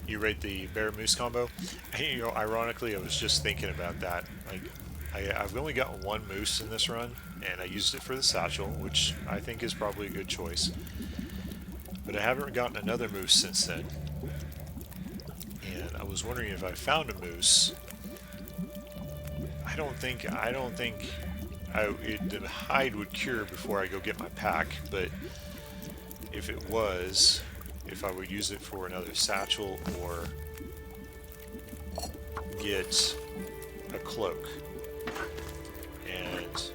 You rate the bear moose combo? You know, ironically, I was just thinking about that. Like, I've only got one moose in this run, and I used it for the satchel, which I think is probably a good choice. But I haven't gotten another moose since then. And I was wondering if I found a moose. I don't think the hide would cure before I go get my pack, but if it was, if I would use it for another satchel or get a cloak. And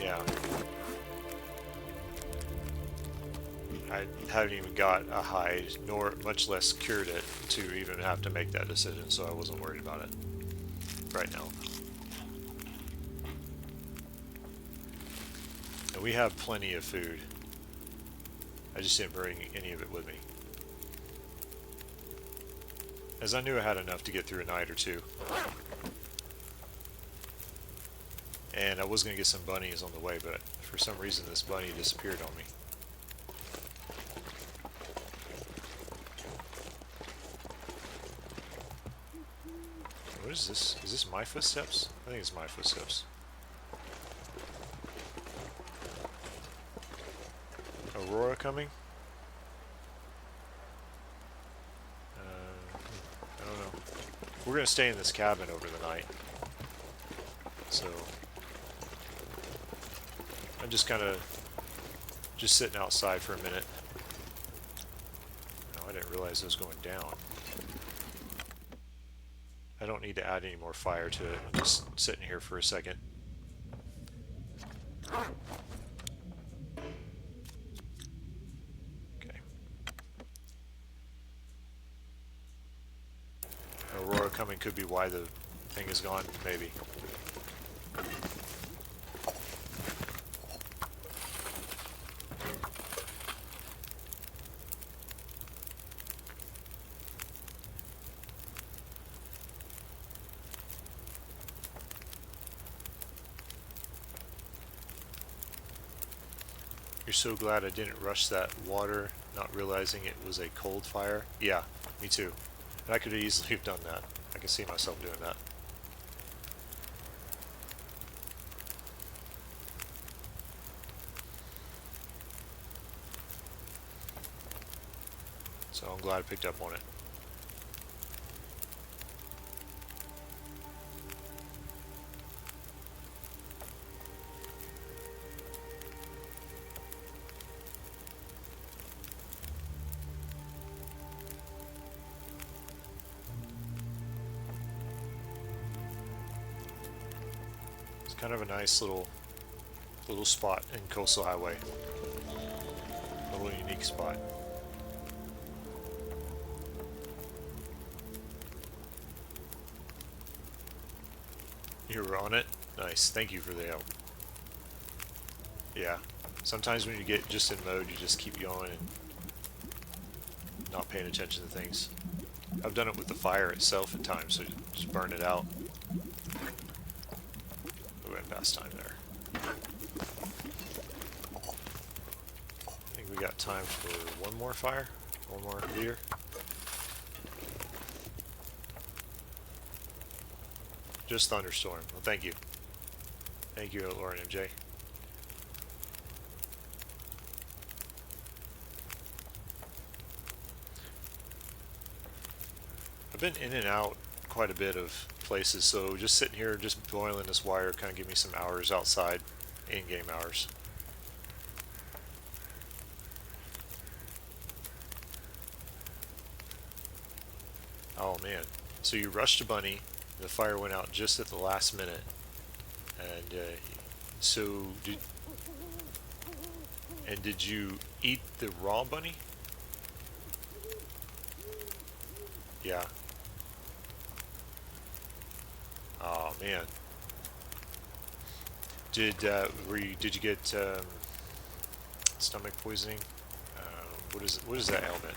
yeah, I haven't even got a hide, nor much less cured it to even have to make that decision, so I wasn't worried about it right now. And we have plenty of food. I just didn't bring any of it with me, as I knew I had enough to get through a night or two. And I was going to get some bunnies on the way, but for some reason this bunny disappeared on me. What is this? Is this my footsteps? I think it's my footsteps. Aurora coming? I don't know. We're going to stay in this cabin over the night. So I'm just kind of just sitting outside for a minute. No, I didn't realize it was going down. I don't need to add any more fire to it. I'm just sitting here for a second. Okay. Aurora coming could be why the thing is gone, maybe. You're so glad I didn't rush that water, not realizing it was a cold fire. Yeah, me too. And I could easily have done that. I can see myself doing that. So I'm glad I picked up on it. Kind of a nice little spot in Coastal Highway. A little unique spot. You were on it? Nice. Thank you for the help. Yeah. Sometimes when you get just in mode, you just keep going and not paying attention to things. I've done it with the fire itself at times, so just burn it out. Past time there. I think we got time for one more fire, one more beer. Just thunderstorm. Well, thank you. Thank you, Lauren MJ. I've been in and out quite a bit of places, so just sitting here just boiling this wire kind of give me some hours outside, in-game hours. Oh man, so you rushed a bunny, the fire went out just at the last minute, and so did you eat the raw bunny? Yeah. Oh man. Did you get stomach poisoning? What is that ailment?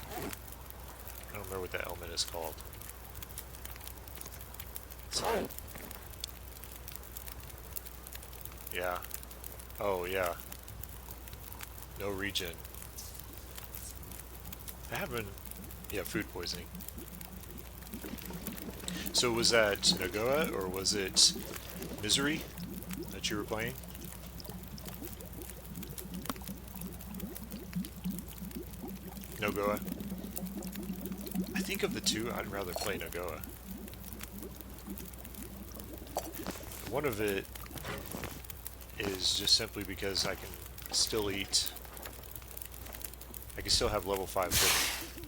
I don't remember what that ailment is called. Yeah. Oh yeah. No regen. I haven't. Yeah, food poisoning. So was that Nagoa or was it Misery that you were playing? Nogoa. I think of the two, I'd rather play Nogoa. One of it is just simply because I can still eat. I can still have level 5 cooking.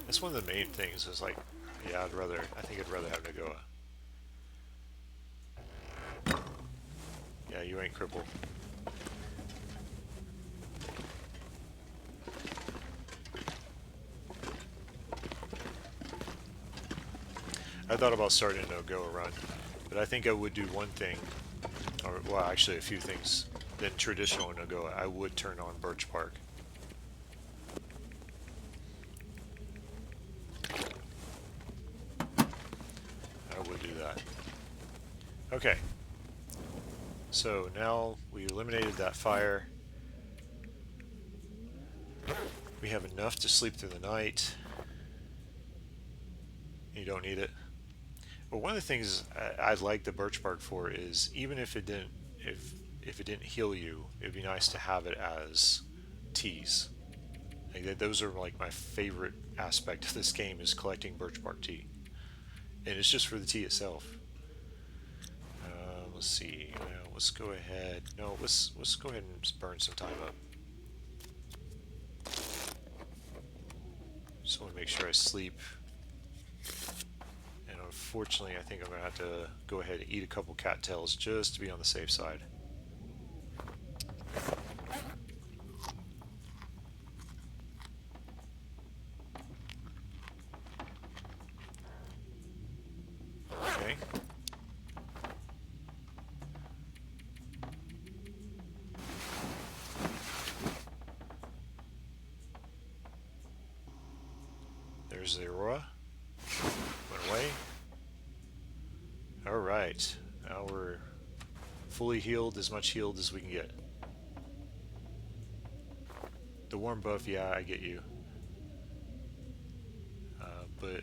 That's one of the main things, is like Yeah, I think I'd rather have Nagoa. Yeah, you ain't crippled. I thought about starting a no-go run, but I think I would do one thing, or well, actually a few things. Than traditional no-go, I would turn on Birch Park. I would do that. Okay, so now we eliminated that fire. We have enough to sleep through the night. You don't need it. But one of the things I like the Birch Bark for is even if it didn't, if it didn't heal you, it'd be nice to have it as teas. Like those are like my favorite aspect of this game is collecting Birch Bark tea, and it's just for the tea itself. Let's see. Let's go ahead. No, let's go ahead and burn some time up. Just want to make sure I sleep. And unfortunately, I think I'm going to have to go ahead and eat a couple cattails just to be on the safe side. Okay. There's the Aurora. Went away. Alright. Now we're fully healed, as much healed as we can get. The warm buff, yeah, I get you. But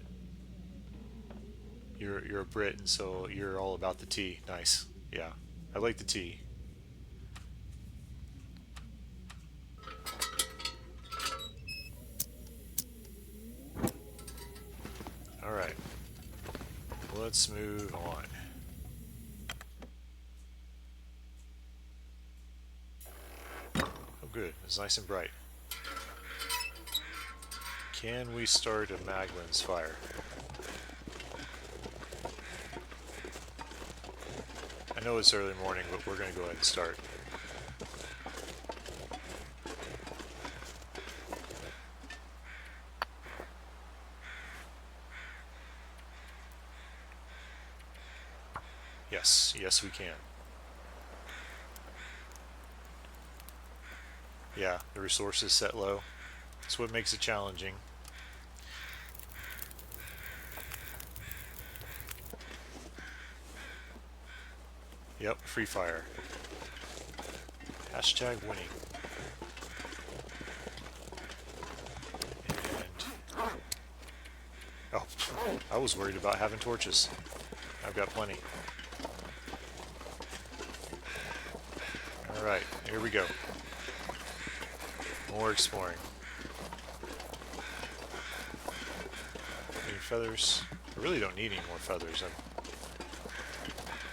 you're a Brit, and so you're all about the tea. Nice. Yeah, I like the tea. All right. Let's move on. Oh, good. It's nice and bright. Can we start a Maglin's fire? I know it's early morning, but we're going to go ahead and start. Yes, yes we can. Yeah, the resources set low. That's what makes it challenging. Yep, free fire. Hashtag winning. And oh, I was worried about having torches. I've got plenty. Alright, here we go. More exploring. Any feathers? I really don't need any more feathers.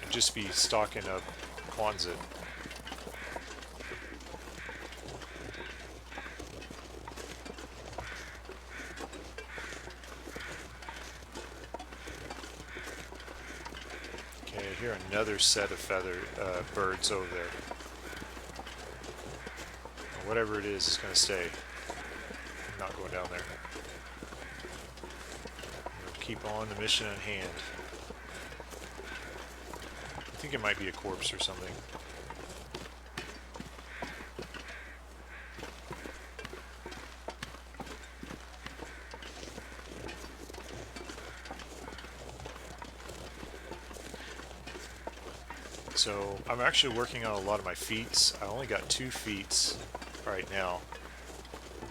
I'd just be stocking up Quonset. Okay, I hear another set of birds over there. Whatever it is going to stay. I'm not going down there. We'll keep on the mission at hand. I think it might be a corpse or something. So I'm actually working on a lot of my feats. I only got 2 feats right now,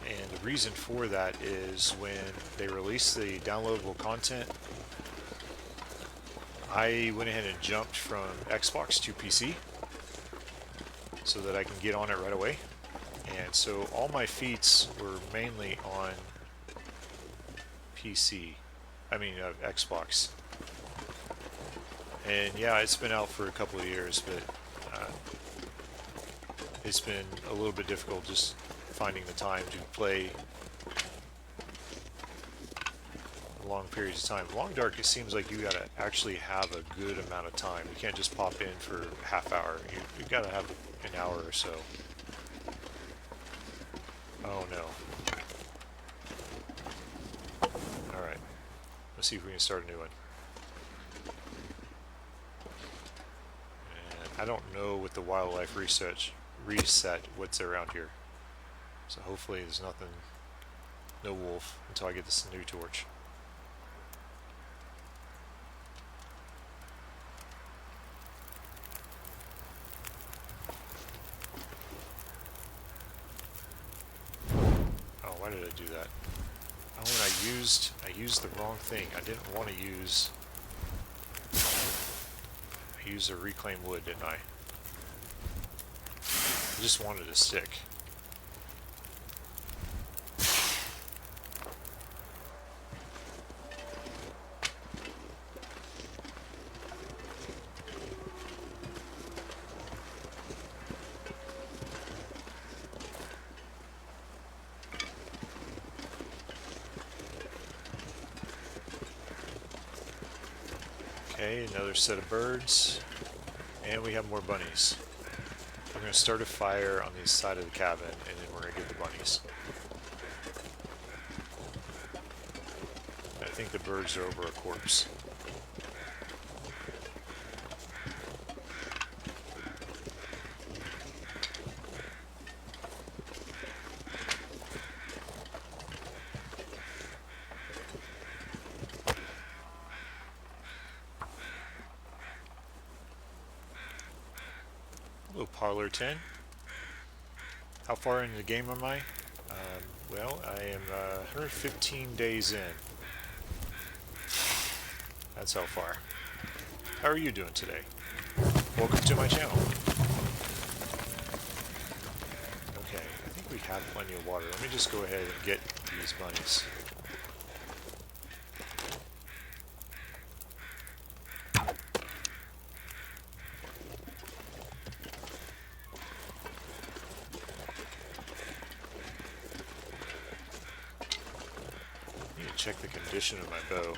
and the reason for that is when they released the downloadable content, I went ahead and jumped from Xbox to PC so that I can get on it right away, and so all my feats were mainly on PC, Xbox. And yeah, it's been out for a couple of years, but it's been a little bit difficult just finding the time to play long periods of time. Long dark, it seems like you gotta actually have a good amount of time. You can't just pop in for a half hour. You gotta have an hour or so. Oh no. Alright. Let's see if we can start a new one. And I don't know with the wildlife reset what's around here. So hopefully there's nothing, no wolf, until I get this new torch. Oh, why did I do that? Oh, and I used the wrong thing. I didn't want to use... I used a reclaimed wood, didn't I? I just wanted a stick. Okay, another set of birds, and we have more bunnies. I'm going to start a fire on the side of the cabin, and then we're going to get the bunnies. I think the birds are over a corpse. Hello, Parlor 10. How far into the game am I? Well, I am 115 days in. That's how far. How are you doing today? Welcome to my channel. Okay, I think we have plenty of water. Let me just go ahead and get these bunnies. Check the condition of my bow.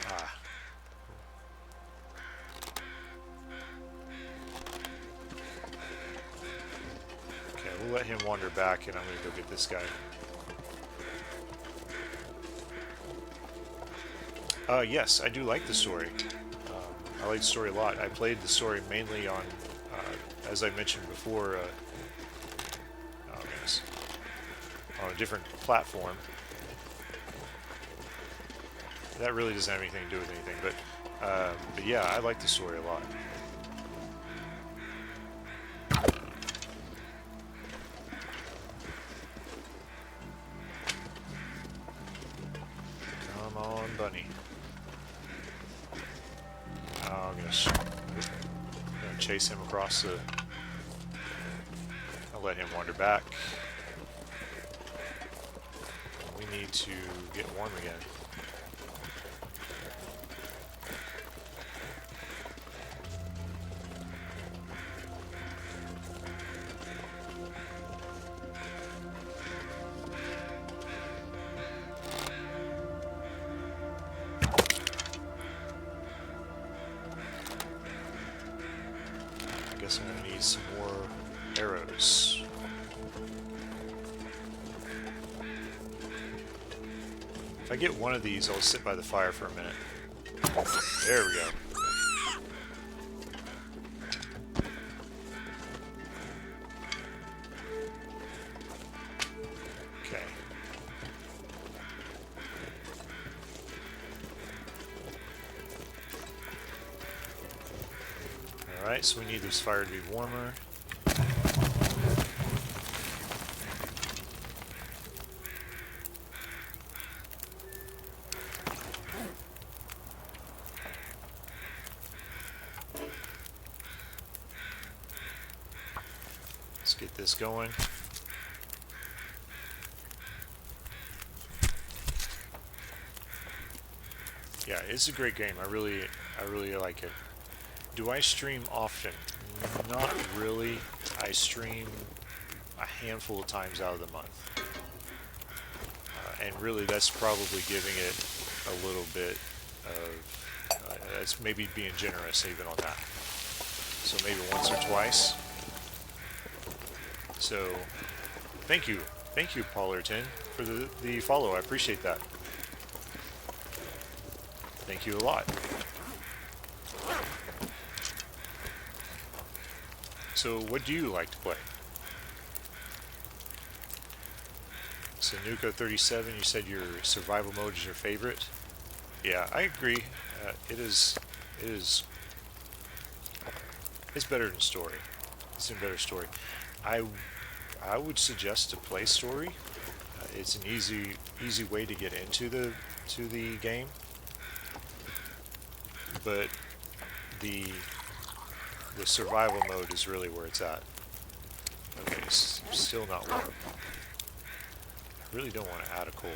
Ah. Okay, we'll let him wander back, and I'm going to go get this guy. Yes, I do like the story. I like the story a lot. I played the story mainly on, as I mentioned before, on a different platform. That really doesn't have anything to do with anything, but yeah, I like the story a lot. Come on, bunny. Oh, I'm gonna chase him across the... I'll let him wander back. We need to get warm again. I guess I'm going to need some more arrows. If I get one of these, I'll sit by the fire for a minute. There we go. Okay. Alright, so we need this fire to be warmer. Let's get this going. Yeah, it's a great game. I really like it. Do I stream often? Not really. I a handful of times out of the month. And really that's probably giving it a little bit of, that's maybe being generous even on that. So maybe once or twice. So thank you, Paulerton, for the follow. I appreciate that. Thank you a lot. So what do you like to play? Sanuka 37, you said your survival mode is your favorite. Yeah, I agree. It's better than story. It's a better story. I would suggest to play story. It's an easy way to get into the game. But the survival mode is really where it's at. Okay, still not warm. I really don't want to add a coal.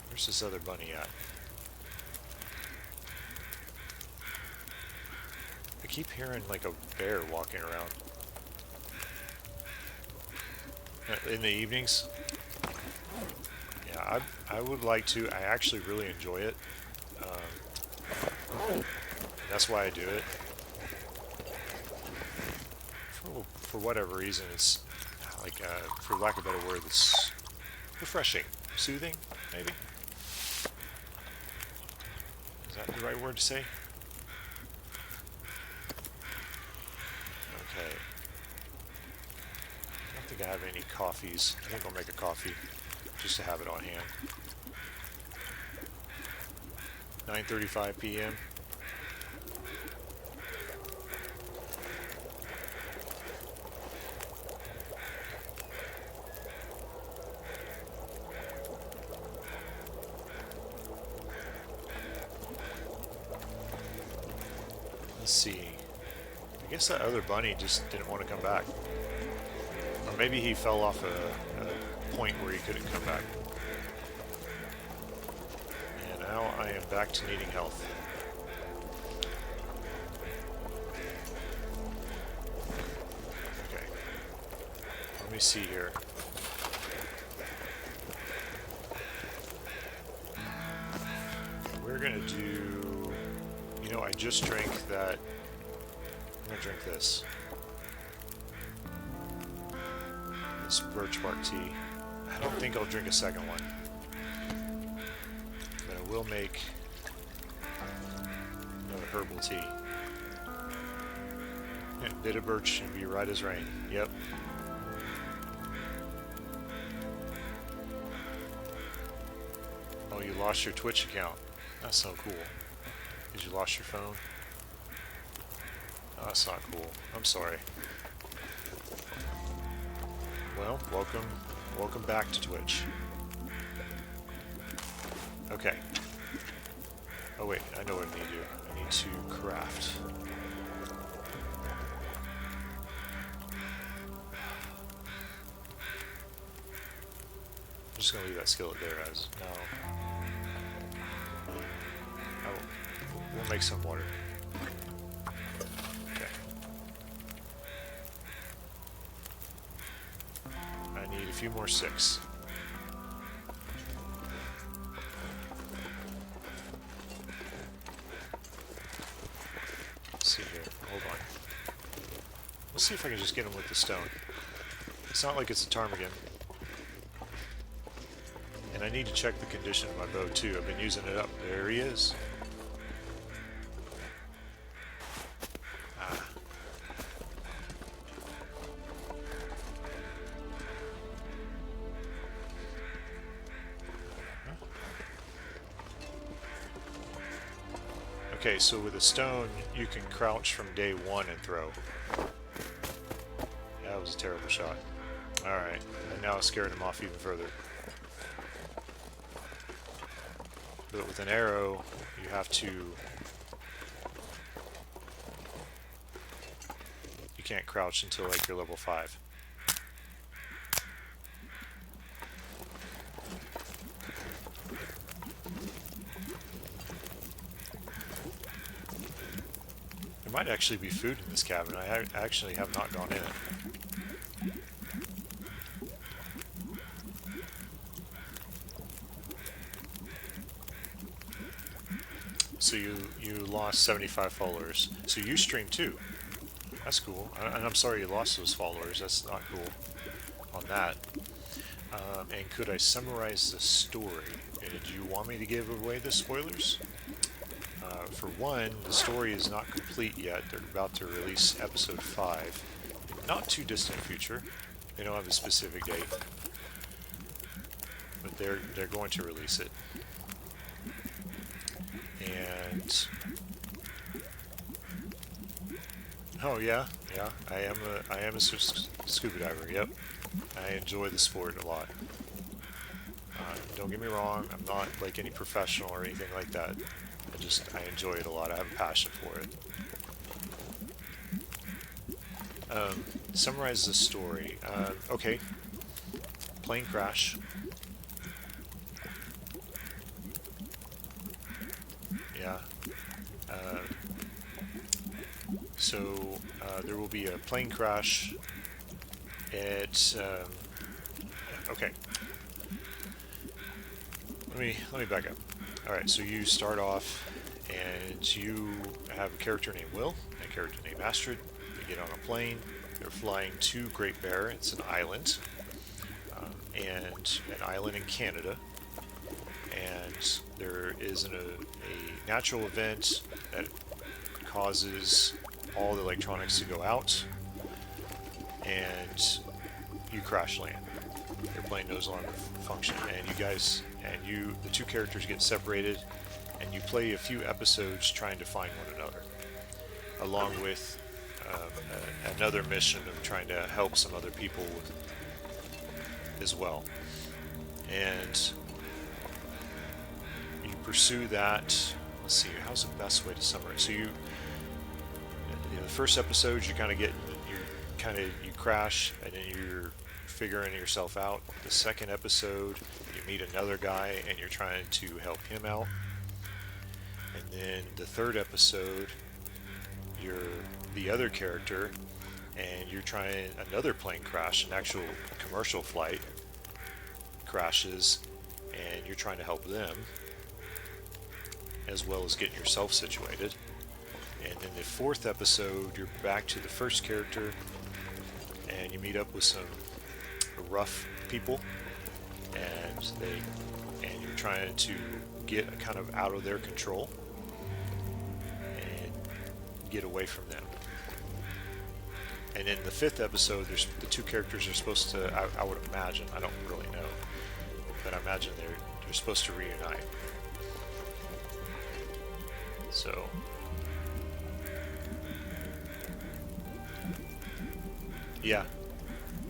Where's this other bunny at? I keep hearing like a bear walking around. In the evenings? Yeah, I would like to. I actually really enjoy it. That's why I do it. For whatever reason, it's like, for lack of a better word, it's refreshing, soothing, maybe. Is that the right word to say? Okay. I don't think I have any coffees. I think I'll make a coffee just to have it on hand. 9:35 p.m. Let's see. I guess that other bunny just didn't want to come back. Or maybe he fell off a point where he couldn't come back. And now I am back to needing health. Okay. Let me see here. We're gonna do... You know, I just drank that... I'm gonna drink this. This birch bark tea. I don't think I'll drink a second one. But I will make another herbal tea. Yeah, bit of birch and be right as rain. Yep. Oh, you lost your Twitch account. That's so cool. Because you lost your phone? Oh, that's not cool. I'm sorry. Well, welcome back to Twitch. Okay. Oh wait, I know what I need to do. I need to craft. I'm just gonna leave that skillet there as now. We'll make some water. Okay. I need a few more 6. Let's see here. Hold on. Let's see if I can just get him with the stone. It's not like it's a ptarmigan. And I need to check the condition of my bow too. I've been using it up. There he is. Okay, so with a stone, you can crouch from day 1 and throw. That was a terrible shot. Alright, and now it's scaring him off even further. But with an arrow, you have to... You can't crouch until like you're level 5. Am might actually be food in this cabin. I actually have not gone in it. So you lost 75 followers. So you stream too. That's cool. And I'm sorry you lost those followers. That's not cool on that. And could I summarize the story? Do you want me to give away the spoilers? For one, the story is not complete yet. They're about to release episode 5. Not too distant future. They don't have a specific date. But they're going to release it. And oh yeah, I am a scuba diver. Yep, I enjoy the sport a lot. Don't get me wrong, I'm not like any professional or anything like that. I enjoy it a lot. I have a passion for it. Summarize the story. Okay, plane crash. Yeah. So there will be a plane crash at okay, let me back up. Alright, so you start off and you have a character named Will and a character named Astrid. They get on a plane. They're flying to Great Bear. It's an island, and an island in Canada. And there is a natural event that causes all the electronics to go out, and you crash land. Your plane no longer function, and the two characters get separated, and you play a few episodes trying to find one another, along with another mission of trying to help some other people as well. And you pursue that. Let's see, how's the best way to summarize? So the first episode, you crash, and then you're figuring yourself out. The second episode, you meet another guy, and you're trying to help him out. And then the third episode, you're the other character, and you're trying another plane crash, an actual commercial flight crashes, and you're trying to help them, as well as getting yourself situated. And then the fourth episode, you're back to the first character, and you meet up with some rough people, and you're trying to get kind of out of their control and get away from them. And in the fifth episode, the two characters are supposed to, I would imagine, I don't really know, but I imagine they're supposed to reunite. So yeah,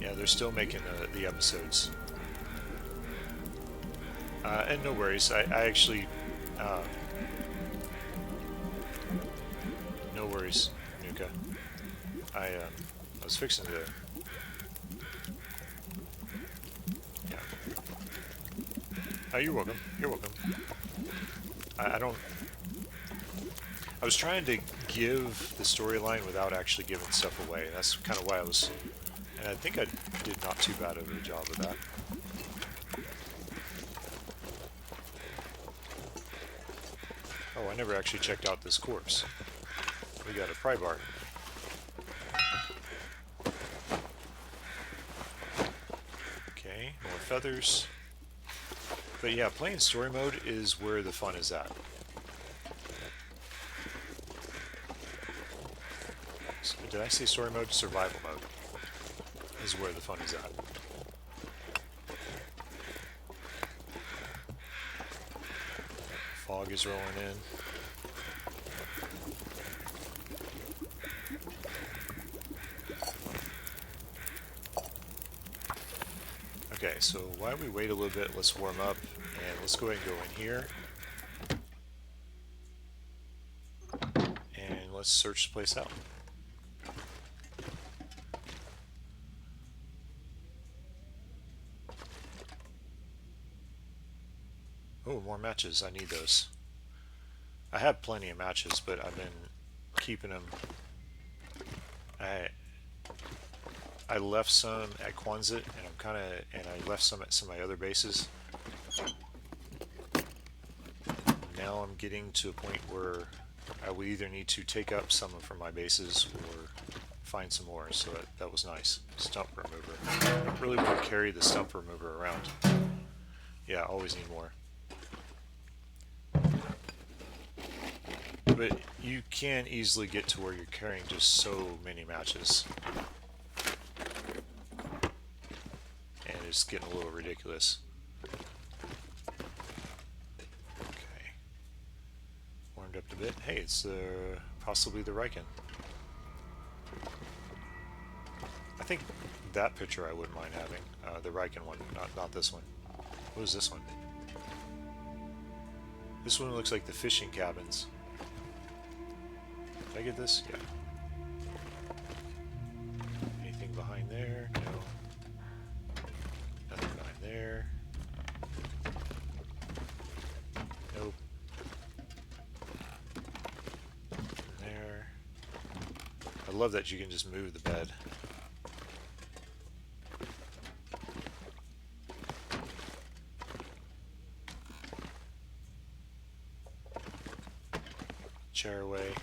they're still making the episodes. And no worries, I actually, no worries, Nuka. I was fixing to, yeah. Oh, you're welcome. You're welcome. I was trying to give the storyline without actually giving stuff away. That's kind of why and I think I did not too bad of a job of that. Oh, I never actually checked out this corpse. We got a pry bar. Okay, more feathers. But yeah, playing story mode is where the fun is at. Did I say story mode? Survival mode is where the fun is at. Fog is rolling in. Okay, so while we wait a little bit, let's warm up, and let's go ahead and go in here. And let's search the place out. Oh, more matches. I need those. I have plenty of matches, but I've been keeping them. I left some at Quonset, and I left some at some of my other bases. Now I'm getting to a point where I would either need to take up some from my bases or find some more, so that was nice. Stump remover. I don't really want to carry the stump remover around. Yeah, always need more. But you can easily get to where you're carrying just so many matches. And it's getting a little ridiculous. Okay. Warmed up a bit. Hey, it's possibly the Riken. I think that picture I wouldn't mind having. The Riken one, not this one. What is this one? This one looks like the fishing cabins. Did I get this? Yeah. Anything behind there? No. Nothing behind there. Nope. There. I love that you can just move the bed. Chair away.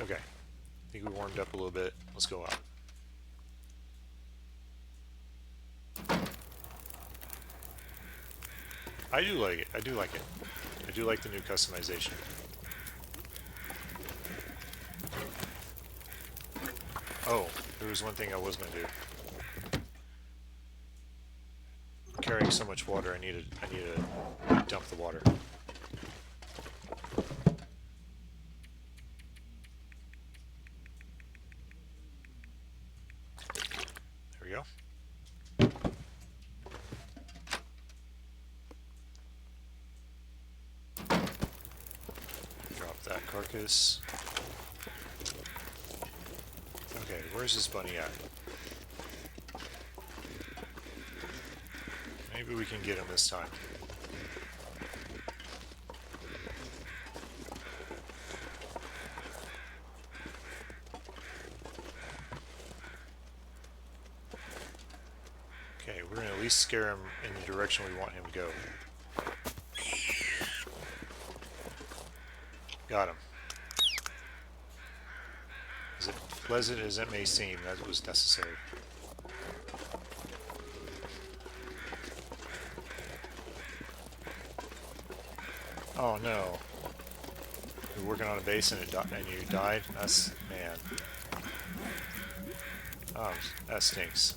Okay. I think we warmed up a little bit. Let's go out. I do like it. I do like it. I do like the new customization. Oh, there was one thing I was going to do. I'm carrying so much water, I need to dump the water. There we go. Drop that carcass. Okay, where's this bunny at? Maybe we can get him this time. Okay, we're going to at least scare him in the direction we want him to go. Got him. As pleasant as it may seem, that was necessary. Oh no. You're working on a base and you died? That's... man. Oh, that stinks.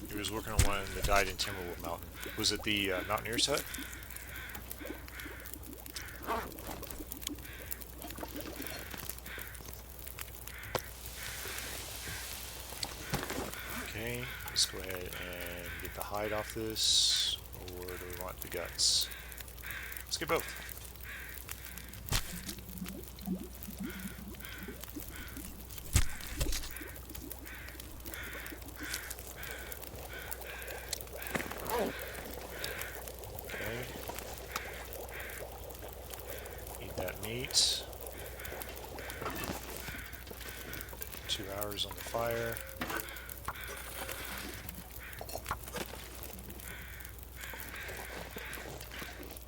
He was working on one that died in Timberwolf Mountain. Was it the Mountaineer's hut? Okay, let's go ahead and get the hide off this, or do we want the guts? Let's get both. Okay. Eat that meat. 2 hours on the fire.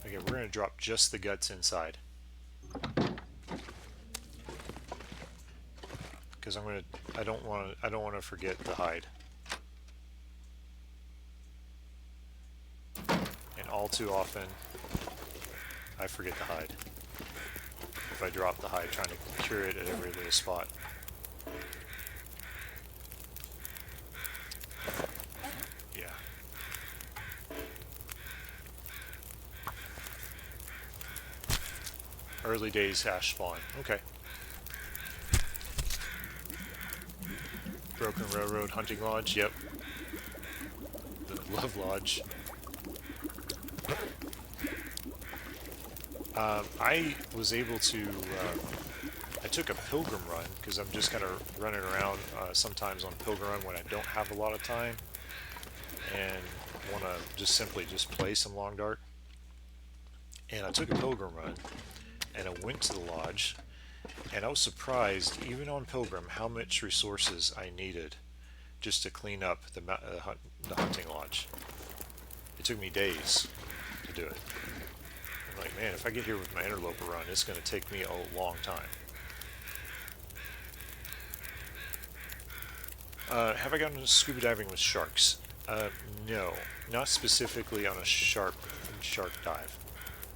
Okay, we're going to drop just the guts inside. Because I don't want to forget the hide. And all too often I forget the hide. If I drop the hide trying to cure it at every little spot. Yeah. Early days hash spawn. Okay. Broken Railroad Hunting Lodge. Yep. The Love Lodge. I was able to, I took a pilgrim run, because I'm just kind of running around sometimes on pilgrim run when I don't have a lot of time, and want to just simply just play some long dark. And I took a pilgrim run, and I went to the lodge, and I was surprised, even on pilgrim, how much resources I needed just to clean up the hunting lodge. It took me days to do it. I'm like, man, if I get here with my interloper run, it's going to take me a long time. Have I gotten scuba diving with sharks? No, not specifically on a shark dive.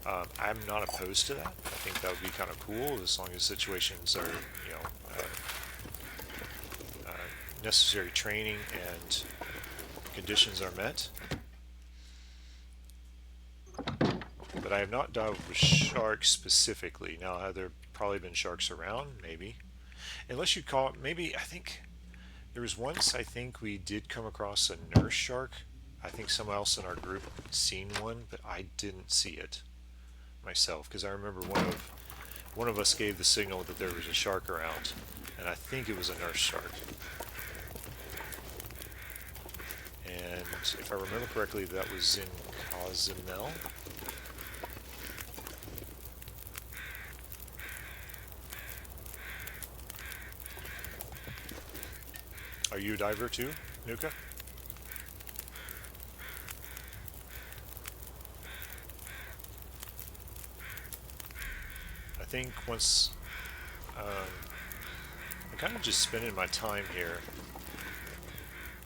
I'm not opposed to that. I think that would be kind of cool as long as situations are, you know, necessary training and conditions are met. But I have not dived with sharks specifically. Now, have there probably been sharks around? Maybe. Unless you call it, maybe, I think there was once, I think we did come across a nurse shark. I think someone else in our group seen one, but I didn't see it myself, because I remember one of us gave the signal that there was a shark around, and I think it was a nurse shark. And if I remember correctly, that was in Cozumel. Are you a diver too, Nuka? I think once I'm kind of just spending my time here.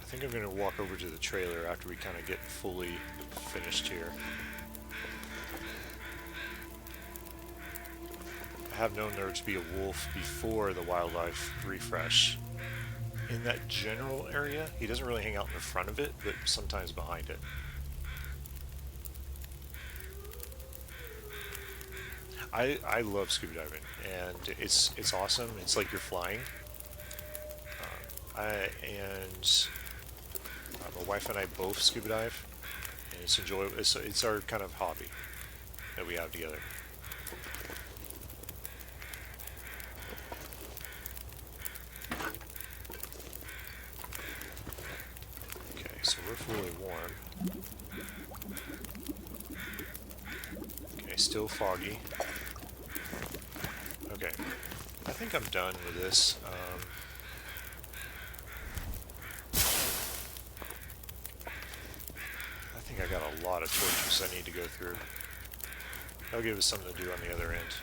I think I'm going to walk over to the trailer after we kind of get fully finished here. I have known there to be a wolf before the wildlife refresh. In that general area, he doesn't really hang out in the front of it, but sometimes behind it. I love scuba diving, and it's awesome. It's like you're flying. My wife and I both scuba dive, and it's enjoyable. It's our kind of hobby that we have together. Okay, so we're fully warm. Okay, still foggy. Okay, I think I'm done with this. I think I got a lot of torches I need to go through. That'll give us something to do on the other end.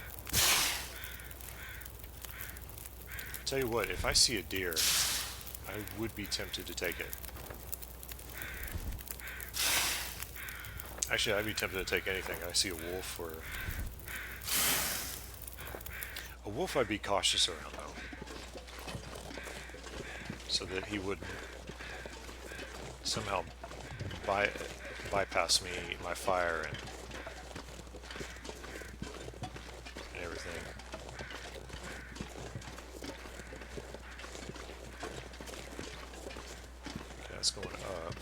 I'll tell you what, if I see a deer, I would be tempted to take it. Actually, I'd be tempted to take anything. I see a wolf or... A wolf I'd be cautious around, though. So that he wouldn't somehow bypass me, my fire, and everything. Okay, that's going up.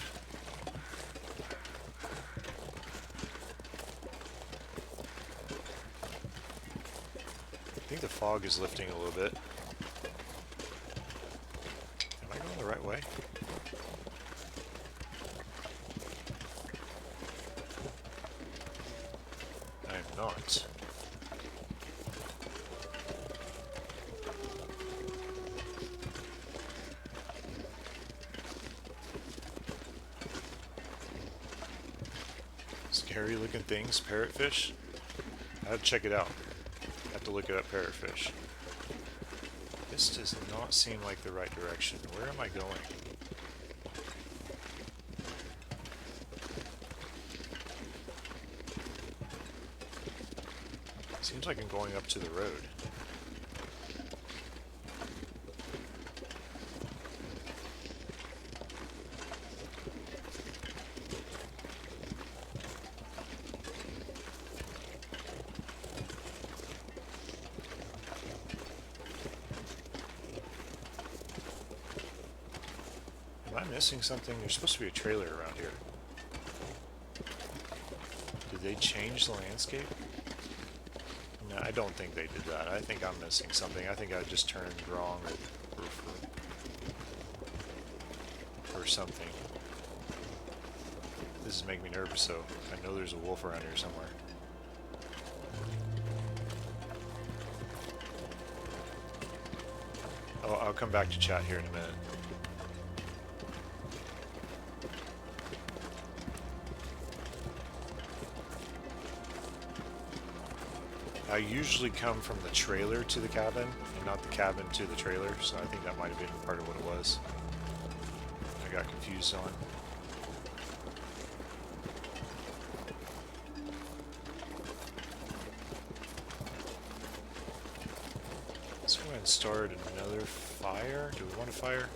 I think the fog is lifting a little bit. Am I going the right way? I am not. Scary looking things, parrotfish. I have to check it out. I have to look it up, parrotfish. This does not seem like the right direction. Where am I going? Seems like I'm going up to the road. Am I missing something? There's supposed to be a trailer around here. Did they change the landscape? No, I don't think they did that. I think I'm missing something. I think I just turned wrong or something. This is making me nervous, so I know there's a wolf around here somewhere. Oh, I'll come back to chat here in a minute. I usually come from the trailer to the cabin, and not the cabin to the trailer, so I think that might have been part of what it was. I got confused on. Let's go ahead and start another fire. Do we want a fire?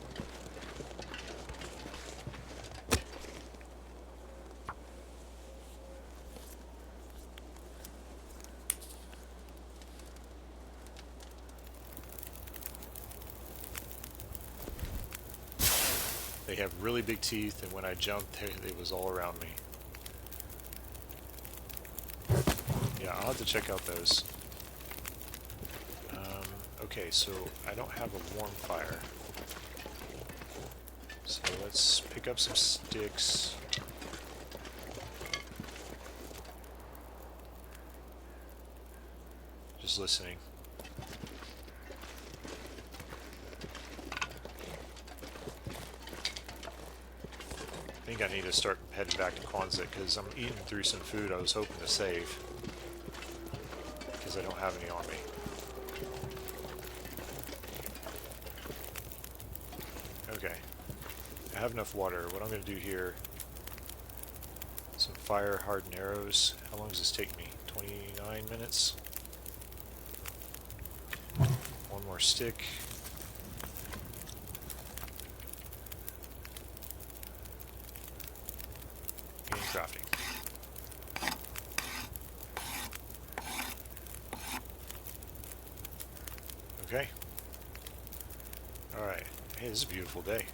They have really big teeth, and when I jumped, it was all around me. Yeah, I'll have to check out those. Okay, so I don't have a warm fire. So let's pick up some sticks. Just listening. I think I need to start heading back to Quonset because I'm eating through some food I was hoping to save because I don't have any on me. Okay, I have enough water. What I'm going to do here, some fire hardened arrows. How long does this take me? 29 minutes. One more stick. And crafting. Okay. Alright. Hey, this is a beautiful day.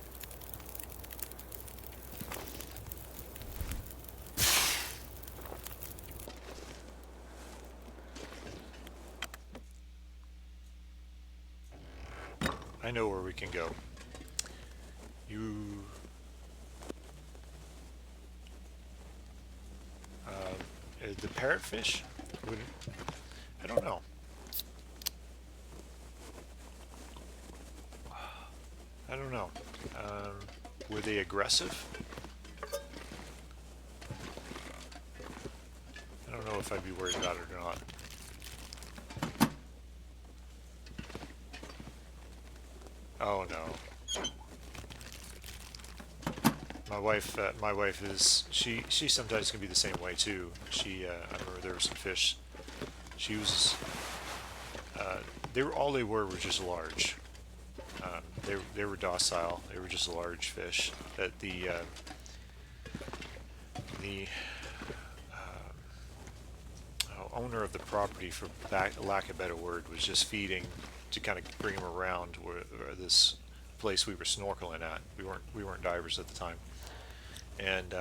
I know where we can go. The parrotfish? I don't know. I don't know. Were they aggressive? I don't know if I'd be worried about it or not. Oh no. My wife is, she sometimes can be the same way too. I remember there were some fish. She was, all they were just large. They were docile. They were just large fish. That the owner of the property, for lack of a better word, was just feeding to kind of bring them around where this place we were snorkeling at. We weren't divers at the time, and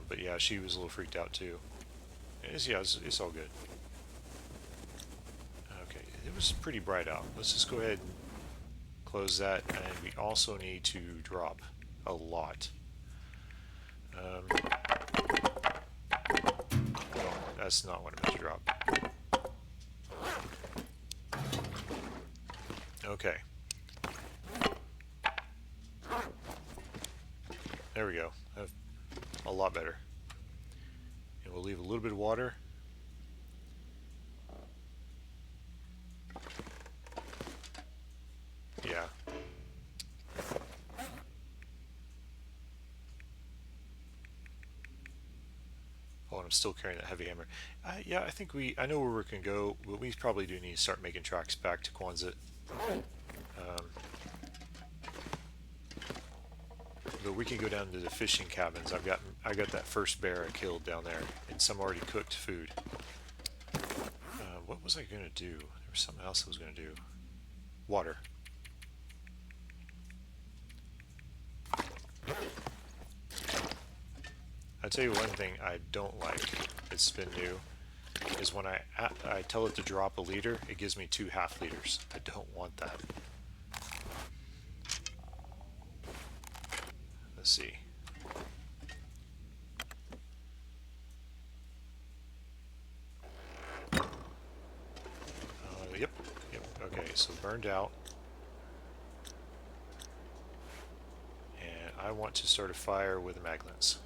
but yeah, she was a little freaked out too. It's all good. Okay, it was pretty bright out. Let's just go ahead and close that, and we also need to drop a lot. No, that's not what I meant to drop. Okay. There we go. A lot better. And we'll leave a little bit of water. Yeah. Oh, and I'm still carrying that heavy hammer. Yeah, I know where we can go, but we probably do need to start making tracks back to Quonset. But we can go down to the fishing cabins. I got that first bear I killed down there, and some already cooked food. What was I gonna do? There was something else I was gonna do. Water. I'll tell you one thing I don't like. It's been new. Is when I tell it to drop a liter, it gives me 2 half liters. I don't want that. Let's see. Yep. Okay, so burned out. And I want to start a fire with a maglens.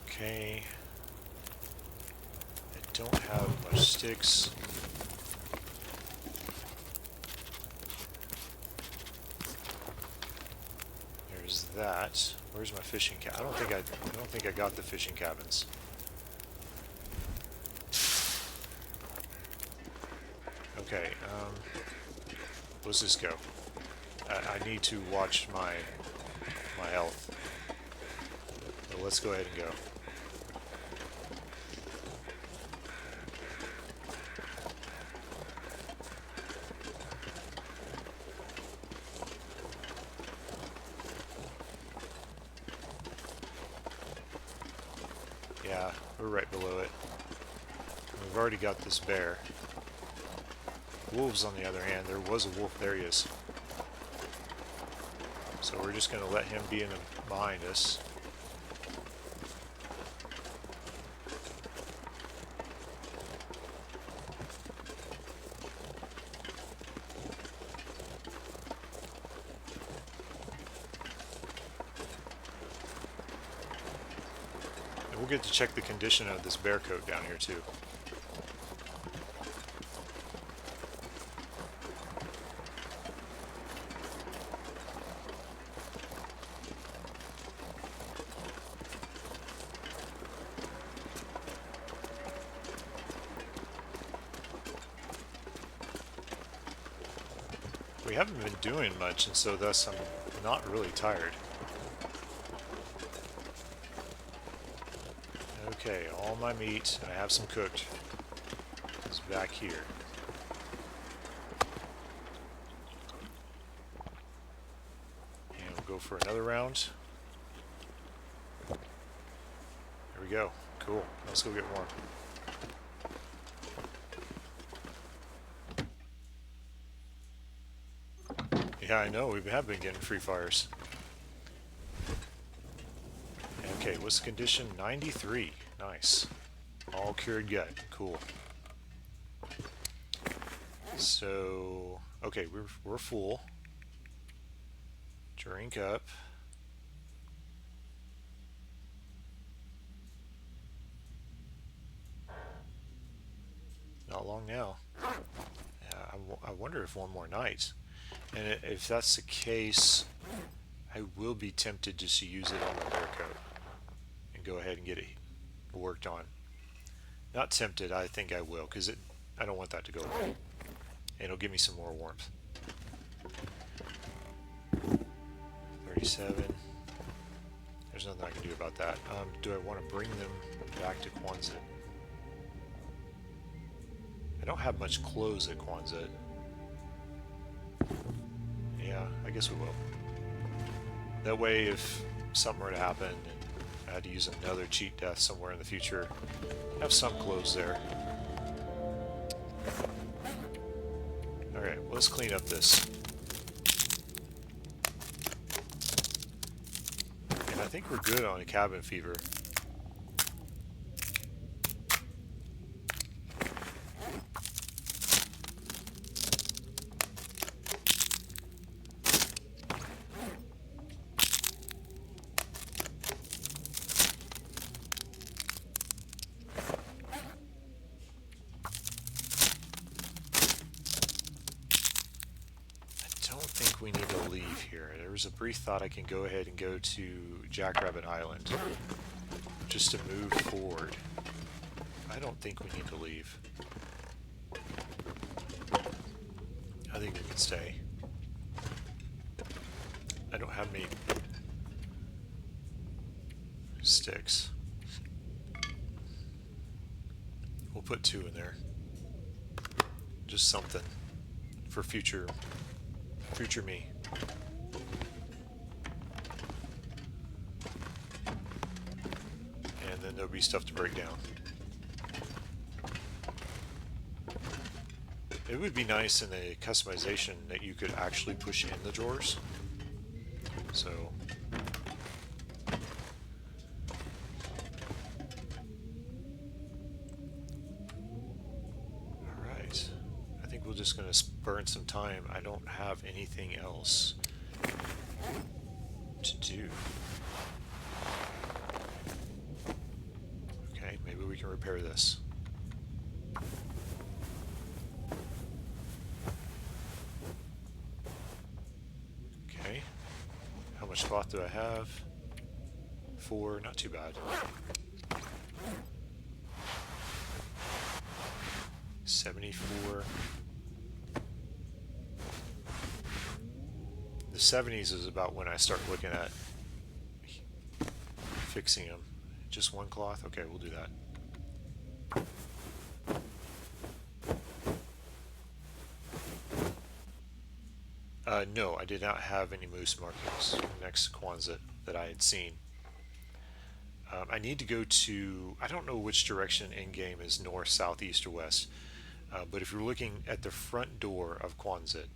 Okay. I don't have much sticks. There's that. Where's my fishing cabin? I don't think I got the fishing cabins. Okay. Let's just go. I need to watch my health. So let's go ahead and go. Yeah, we're right below it. We've already got this bear. Wolves, on the other hand, there was a wolf. There he is. So we're just going to let him be behind us. And we'll get to check the condition of this bear coat down here too. We haven't been doing much, and so thus I'm not really tired. Okay, all my meat, and I have some cooked, is back here. And we'll go for another round. There we go. Cool. Let's go get warm. Yeah, I know. We have been getting free fires. Okay, what's the condition? 93. Nice. All cured gut. Cool. So, okay, we're full. Drink up. Not long now. I wonder if one more night. And if that's the case, I will be tempted just to use it on my bear coat and go ahead and get it worked on. Not tempted, I think I will, because I don't want that to go away. And it'll give me some more warmth. 37. There's nothing I can do about that. Do I want to bring them back to Quonset? I don't have much clothes at Quonset. Yeah, I guess we will. That way, if something were to happen and I had to use another cheat death somewhere in the future, I have some clothes there. Alright, well, let's clean up this. And I think we're good on a cabin fever. We need to leave here. There was a brief thought I can go ahead and go to Jackrabbit Island just to move forward. I don't think we need to leave. I think we can stay. I don't have any sticks. We'll put 2 in there. Just something for future me. there'll be stuff to break down. It would be nice in a customization that you could actually push in the drawers. So alright. I think we're just gonna burn some time. I don't have anything else to do. Okay, maybe we can repair this. Okay. How much cloth do I have? 4, not too bad. 74. The 70s is about when I start looking at fixing them. Just one cloth? Okay, we'll do that. No, I did not have any moose markings next to Quonset that I had seen. I need to go to, I don't know which direction in-game is north, south, east, or west, but if you're looking at the front door of Quonset,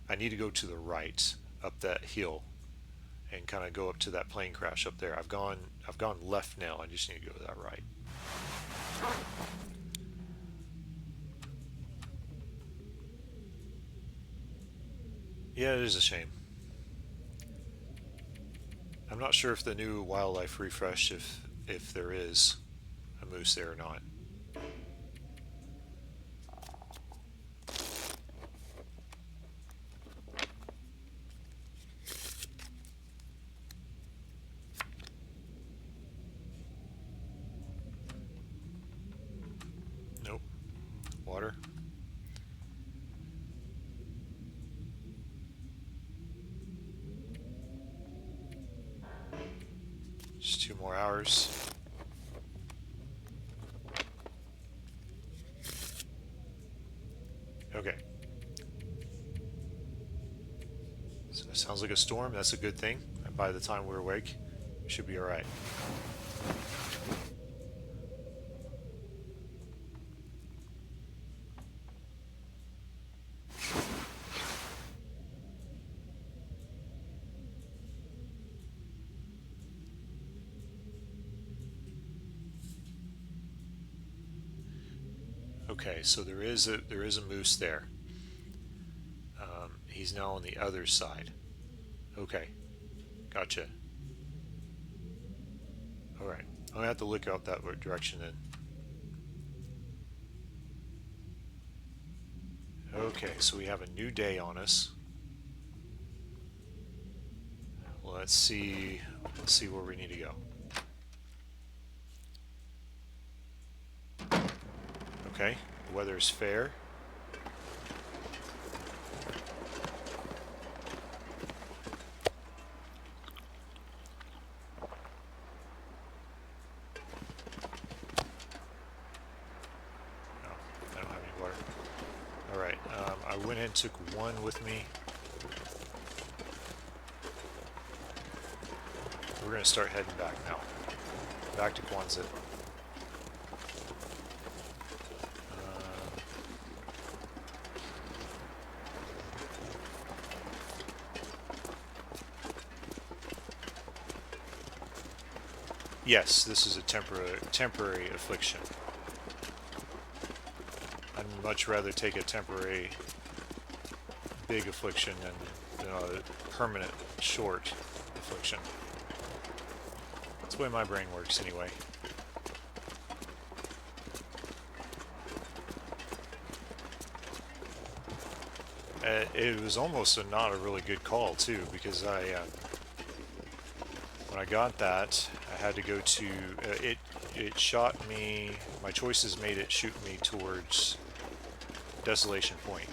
I need to go to the right, up that hill, and kind of go up to that plane crash up there. I've gone left now, I just need to go to that right. Yeah, it is a shame. I'm not sure if the new wildlife refresh, if there is a moose there or not. Nope. Water. Just 2 more hours. Okay. So it sounds like a storm. That's a good thing. And by the time we're awake, we should be alright. Okay, so there is a moose there. He's now on the other side. Okay, gotcha. All right, I'm gonna have to look out that direction then. Okay, so we have a new day on us. Let's see where we need to go. Okay, the weather is fair. No, I don't have any water. Alright, I went and took 1 with me. We're going to start heading back now. Back to Quonset. Yes, this is a temporary affliction. I'd much rather take a temporary big affliction than a permanent short affliction. That's the way my brain works anyway. It was almost not a really good call too, because when I got that, I had to go to it shot me, my choices made it shoot me towards Desolation Point,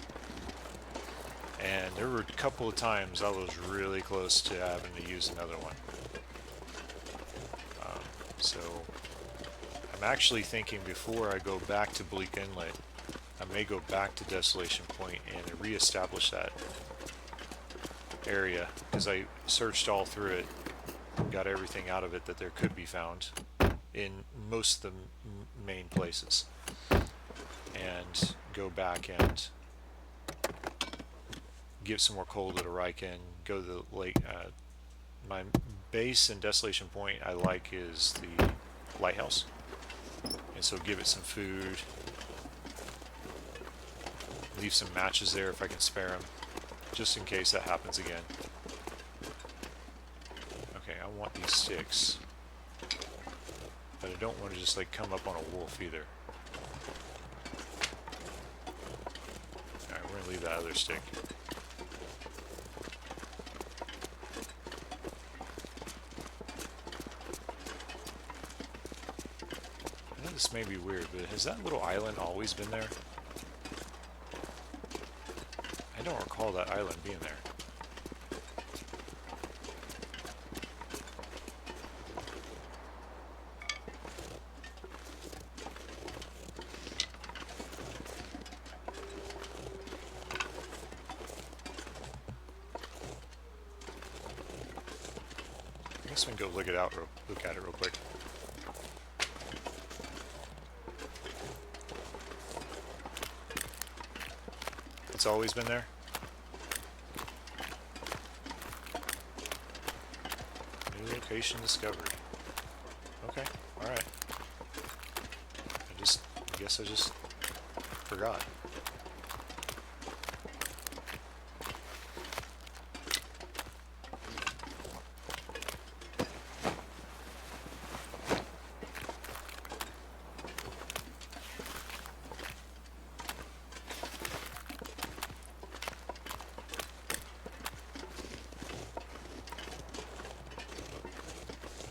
and there were a couple of times I was really close to having to use another one. So I'm actually thinking, before I go back to Bleak Inlet, I may go back to Desolation Point and re-establish that area, because I searched all through it, got everything out of it that there could be found. in most of the main places, and go back and give some more coal to the Riken, go to the lake. My base and Desolation Point I like is the lighthouse, and so give it some food, leave some matches there if I can spare them, just in case that happens again. Okay, I want these sticks, but I don't want to just like come up on a wolf either. Alright, we're gonna leave that other stick. I know this may be weird, but has that little island always been there? I don't recall that island being there. I guess we can go look at it real quick. It's always been there? New location discovered. Okay, alright. I guess I just forgot.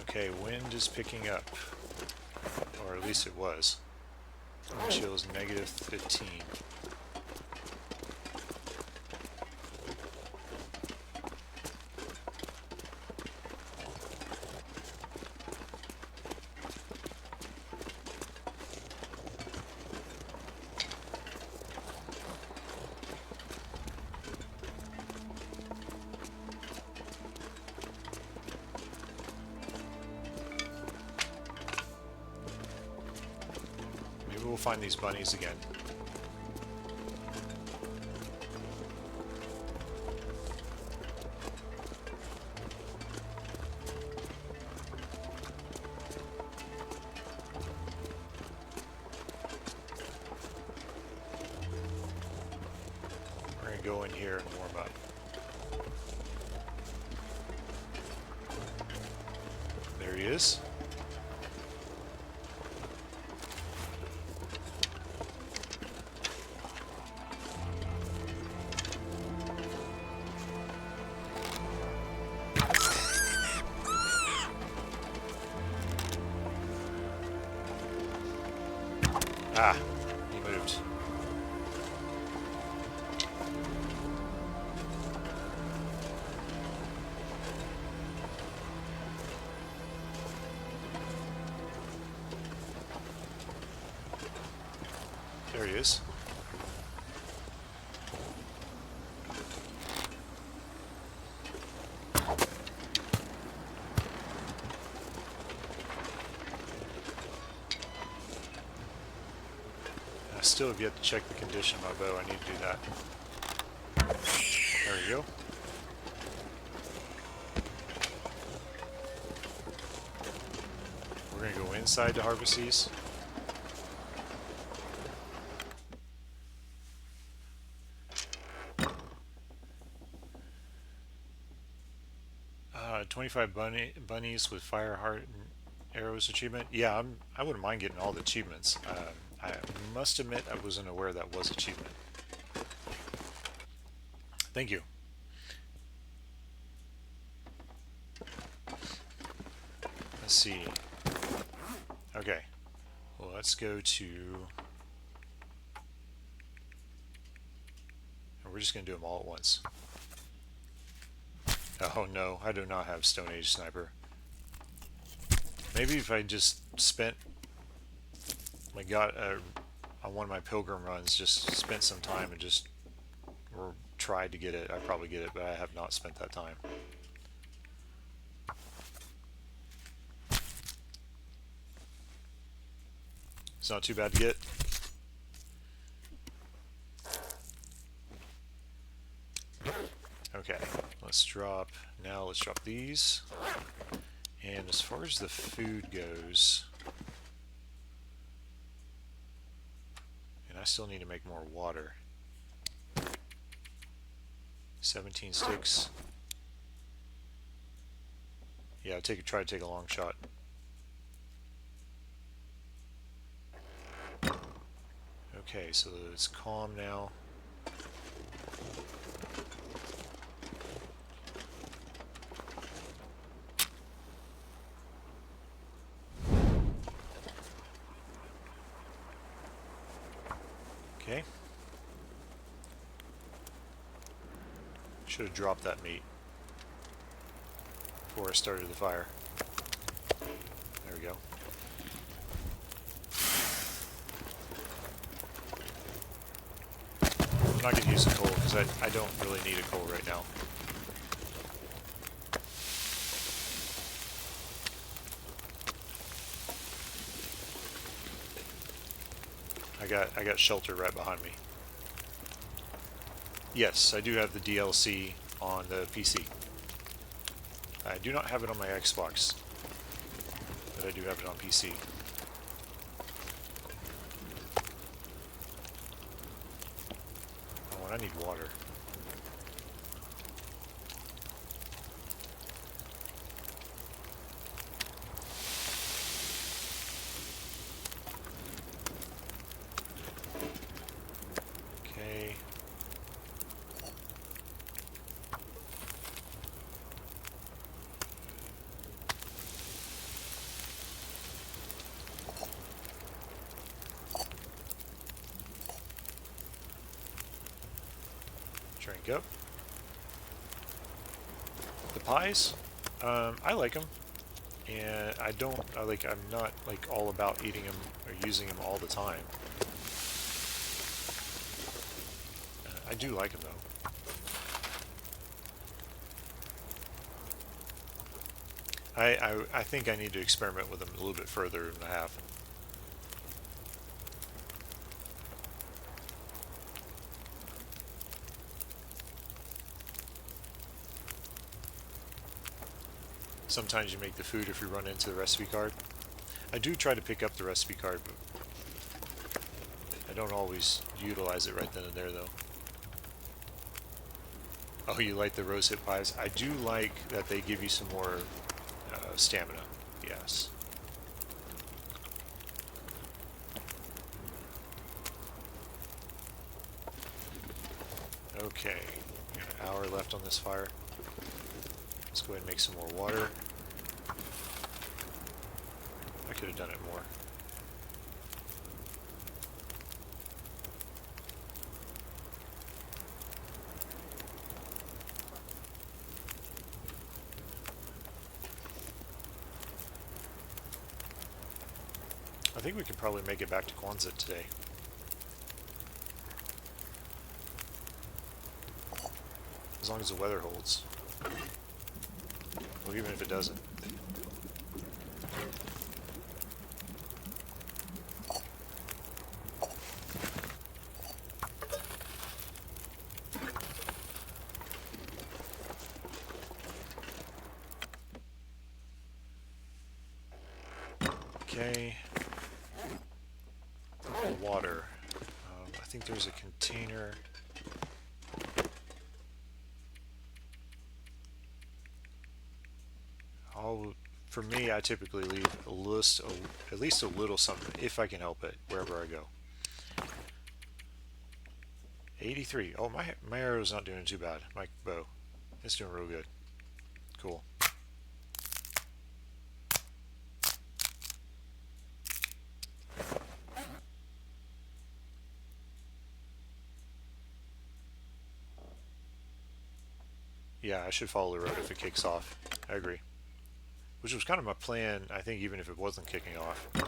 Okay, wind is picking up. Or at least it was. Wind chill is negative 15. Maybe we'll find these bunnies again. We're going to go in here and warm up. There he is. Ah, he moved. There he is. I still have yet to check the condition of my bow. I need to do that. There we go. We're going to go inside to harvest these. 25 bunnies with fire heart and arrows achievement. Yeah, I wouldn't mind getting all the achievements. I must admit I wasn't aware that was achievement. Thank you. Let's see. Okay. Well, let's go to... And we're just going to do them all at once. Oh no, I do not have Stone Age Sniper. Maybe if I just spent... on one of my pilgrim runs, just spent some time and just tried to get it, I'd probably get it, but I have not spent that time. It's not too bad to get. Okay, let's drop these. And as far as the food goes, and I still need to make more water. 17 sticks. Yeah, try to take a long shot. Okay, so it's calm now. Okay. Should have dropped that meat before I started the fire. There we go. I'm not going to use the coal because I don't really need a coal right now. I got shelter right behind me. Yes, I do have the DLC on the PC. I do not have it on my Xbox, but I do have it on PC. Oh, and I need water. Okay. Drink up. The pies, I like them, and I'm not like all about eating them or using them all the time. I do like them though. I think I need to experiment with them a little bit further than I have. Sometimes you make the food if you run into the recipe card. I do try to pick up the recipe card, but I don't always utilize it right then and there though. Oh, you like the rose hip pies? I do like that they give you some more stamina. Yes. Okay, an hour left on this fire. Let's go ahead and make some more water. I could have done it more. I think we can probably make it back to Quonset today. As long as the weather holds. Or even if it doesn't. Okay. Water. I think there's a container. For me, I typically leave at least a little something, if I can help it, wherever I go. 83. Oh, my arrow's not doing too bad. My bow. It's doing real good. Cool. Yeah, I should follow the road if it kicks off. I agree. Which was kind of my plan, I think, even if it wasn't kicking off. I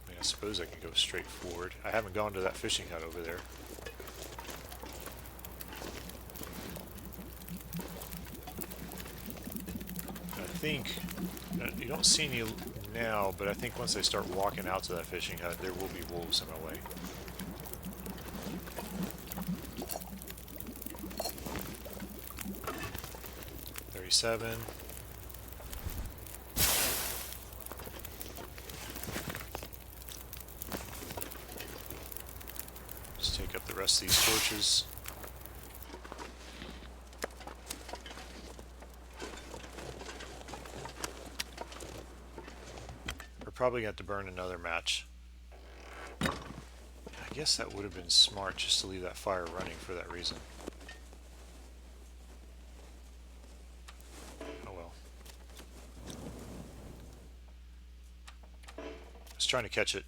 mean, I suppose I can go straight forward. I haven't gone to that fishing hut over there. I think you don't see any now, but I think once I start walking out to that fishing hut, there will be wolves in my way. $37. Just take up the rest of these torches. We're probably going to have to burn another match. I guess that would have been smart just to leave that fire running for that reason. Oh well. I was trying to catch it.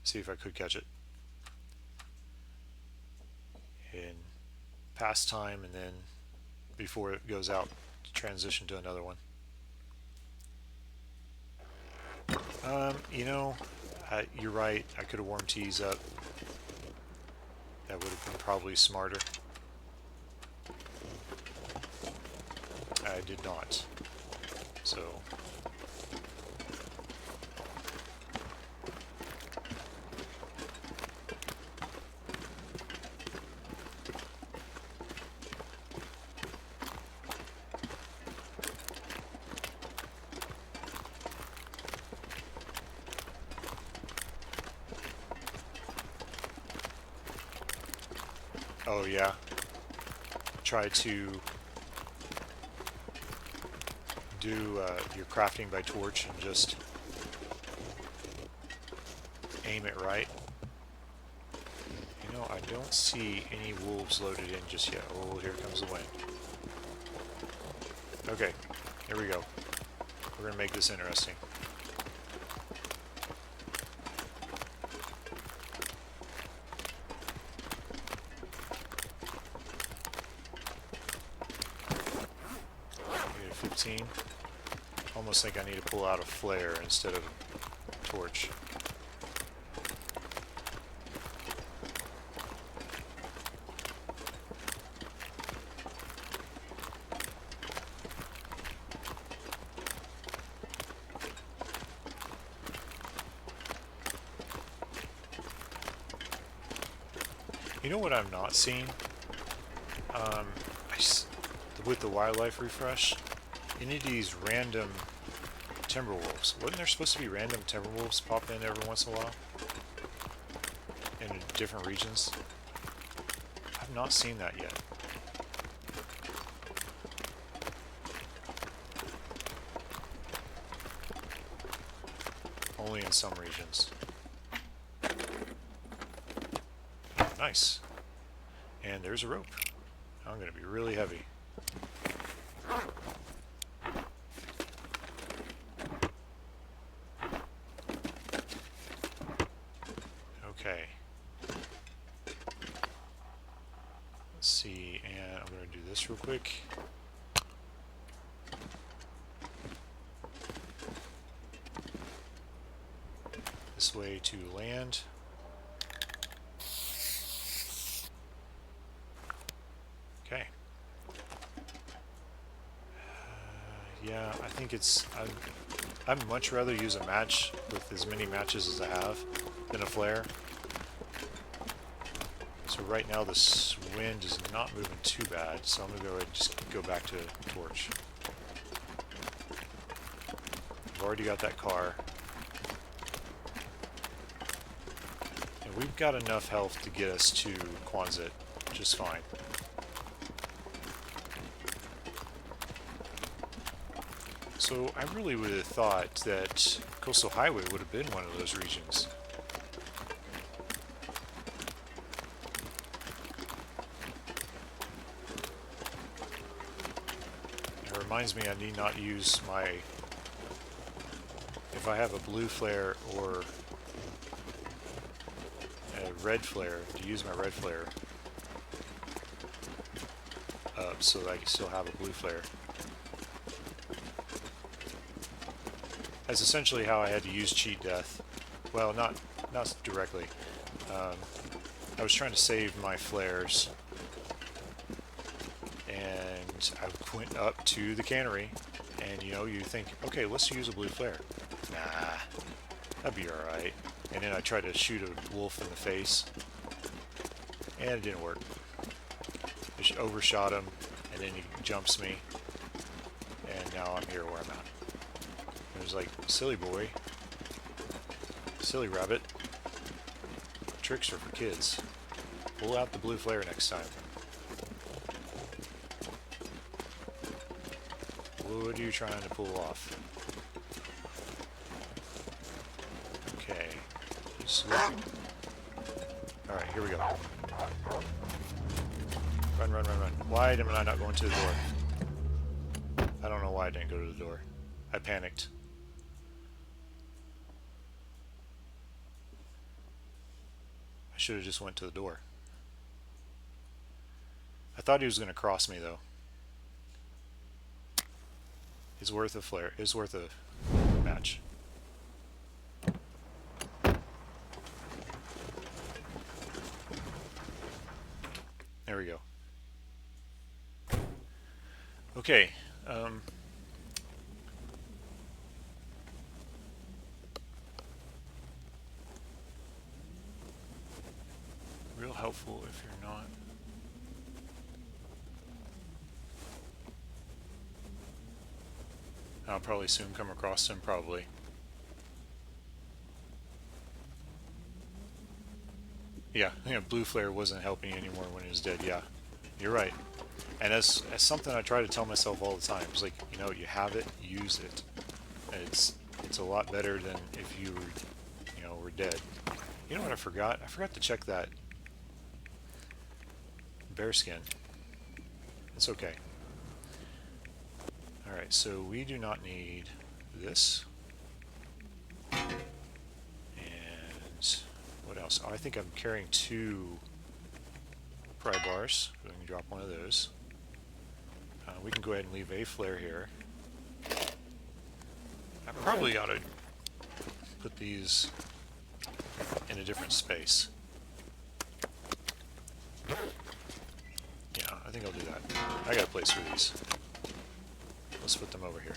See if I could catch it. In pastime, and then before it goes out, transition to another one. You know, you're right. I could have warmed teas up. That would have been probably smarter. I did not. So... Oh yeah. Try to do your crafting by torch and just aim it right. You know, I don't see any wolves loaded in just yet. Oh, here comes the wind. Okay, here we go. We're gonna make this interesting. Almost think I need to pull out a flare instead of a torch. You know what I'm not seeing? With the wildlife refresh, any of these random timberwolves. Wasn't there supposed to be random timberwolves pop in every once in a while? In different regions? I've not seen that yet. Only in some regions. Nice. And there's a rope. I'm going to be really heavy. Okay. Let's see, and I'm going to do this real quick. This way to land. Okay. Yeah, I think it's... I'd much rather use a match with as many matches as I have than a flare. So right now this wind is not moving too bad, so I'm going to go ahead and just go back to torch. I've already got that car. And we've got enough health to get us to Quonset just fine. So I really would have thought that Coastal Highway would have been one of those regions. It reminds me I need not use my... If I have a blue flare or a red flare, to use my red flare up so that I can still have a blue flare. That's essentially how I had to use cheat death. Well, not directly. I was trying to save my flares, and I went up to the cannery, and you know, you think, okay, let's use a blue flare. Nah, that'd be alright. And then I tried to shoot a wolf in the face, and it didn't work. I just overshot him, and then he jumps me, and now I'm here where I'm at. It was like, silly boy, silly rabbit. Tricks are for kids. Pull out the blue flare next time. What are you trying to pull off? Okay. Alright, here we go. Run, run, run, run. Why am I not going to the door? I don't know why I didn't go to the door. I panicked. I should have just went to the door. I thought he was going to cross me, though. It's worth a flare. It's worth a match. There we go. Okay. Real helpful if you're not. I'll probably soon come across him, probably. Yeah, blue flare wasn't helping you anymore when he was dead. Yeah, you're right. And that's something I try to tell myself all the time. It's like, you have it, use it. And it's a lot better than if you were dead. You know what I forgot? I forgot to check that bear skin. It's okay. Alright, so we do not need this. And what else? Oh, I think I'm carrying 2 pry bars. So we can drop one of those. We can go ahead and leave a flare here. I probably ought to put these in a different space. Yeah, I think I'll do that. I got a place for these. Let's put them over here.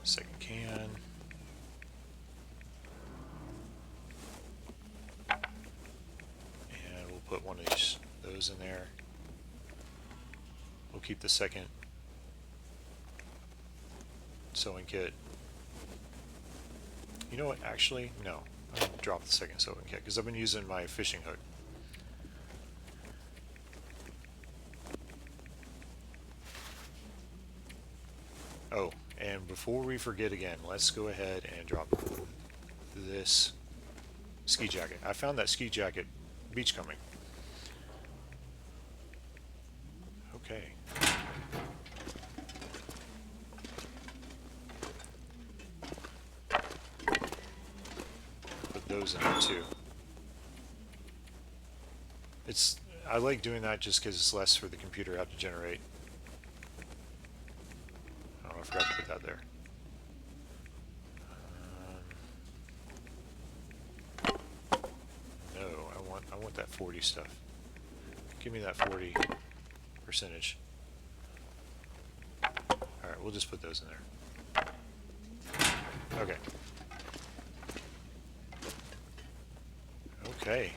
Second can. And we'll put one of those in there. We'll keep the second sewing kit. You know what, actually, no. I'm going to drop the second sewing kit because I've been using my fishing hook. Oh, and before we forget again, let's go ahead and drop this ski jacket. I found that ski jacket beachcombing. Okay. Put those in there too. I like doing that just because it's less for the computer to have to generate. Oh, I forgot to put that there. No, I want that 40 stuff. Give me that 40 percentage. Alright, we'll just put those in there. Okay. Okay.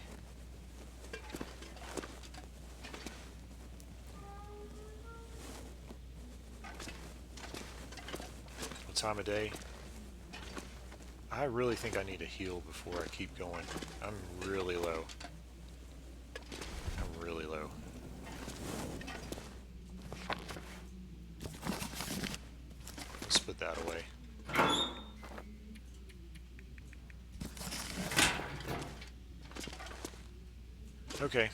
What time of day? I really think I need to heal before I keep going. I'm really low. I'm really low. Let's put that away. Okay,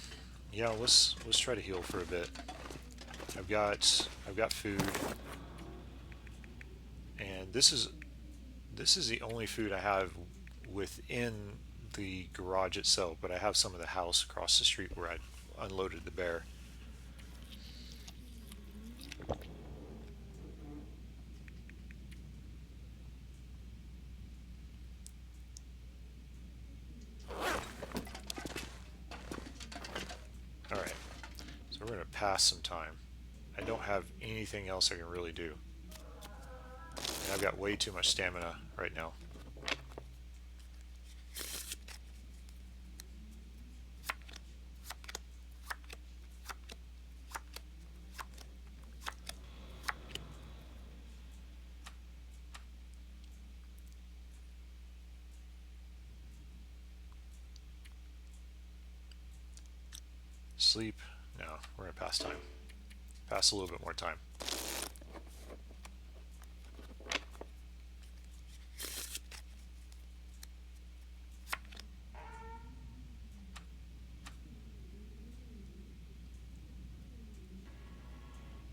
yeah, let's try to heal for a bit. I've got food, and this is the only food I have within the garage itself, but I have some of the house across the street where I unloaded the bear. we're going to pass some time. I don't have anything else I can really do. And I've got way too much stamina right now. Sleep? No, we're going to pass time. Pass a little bit more time.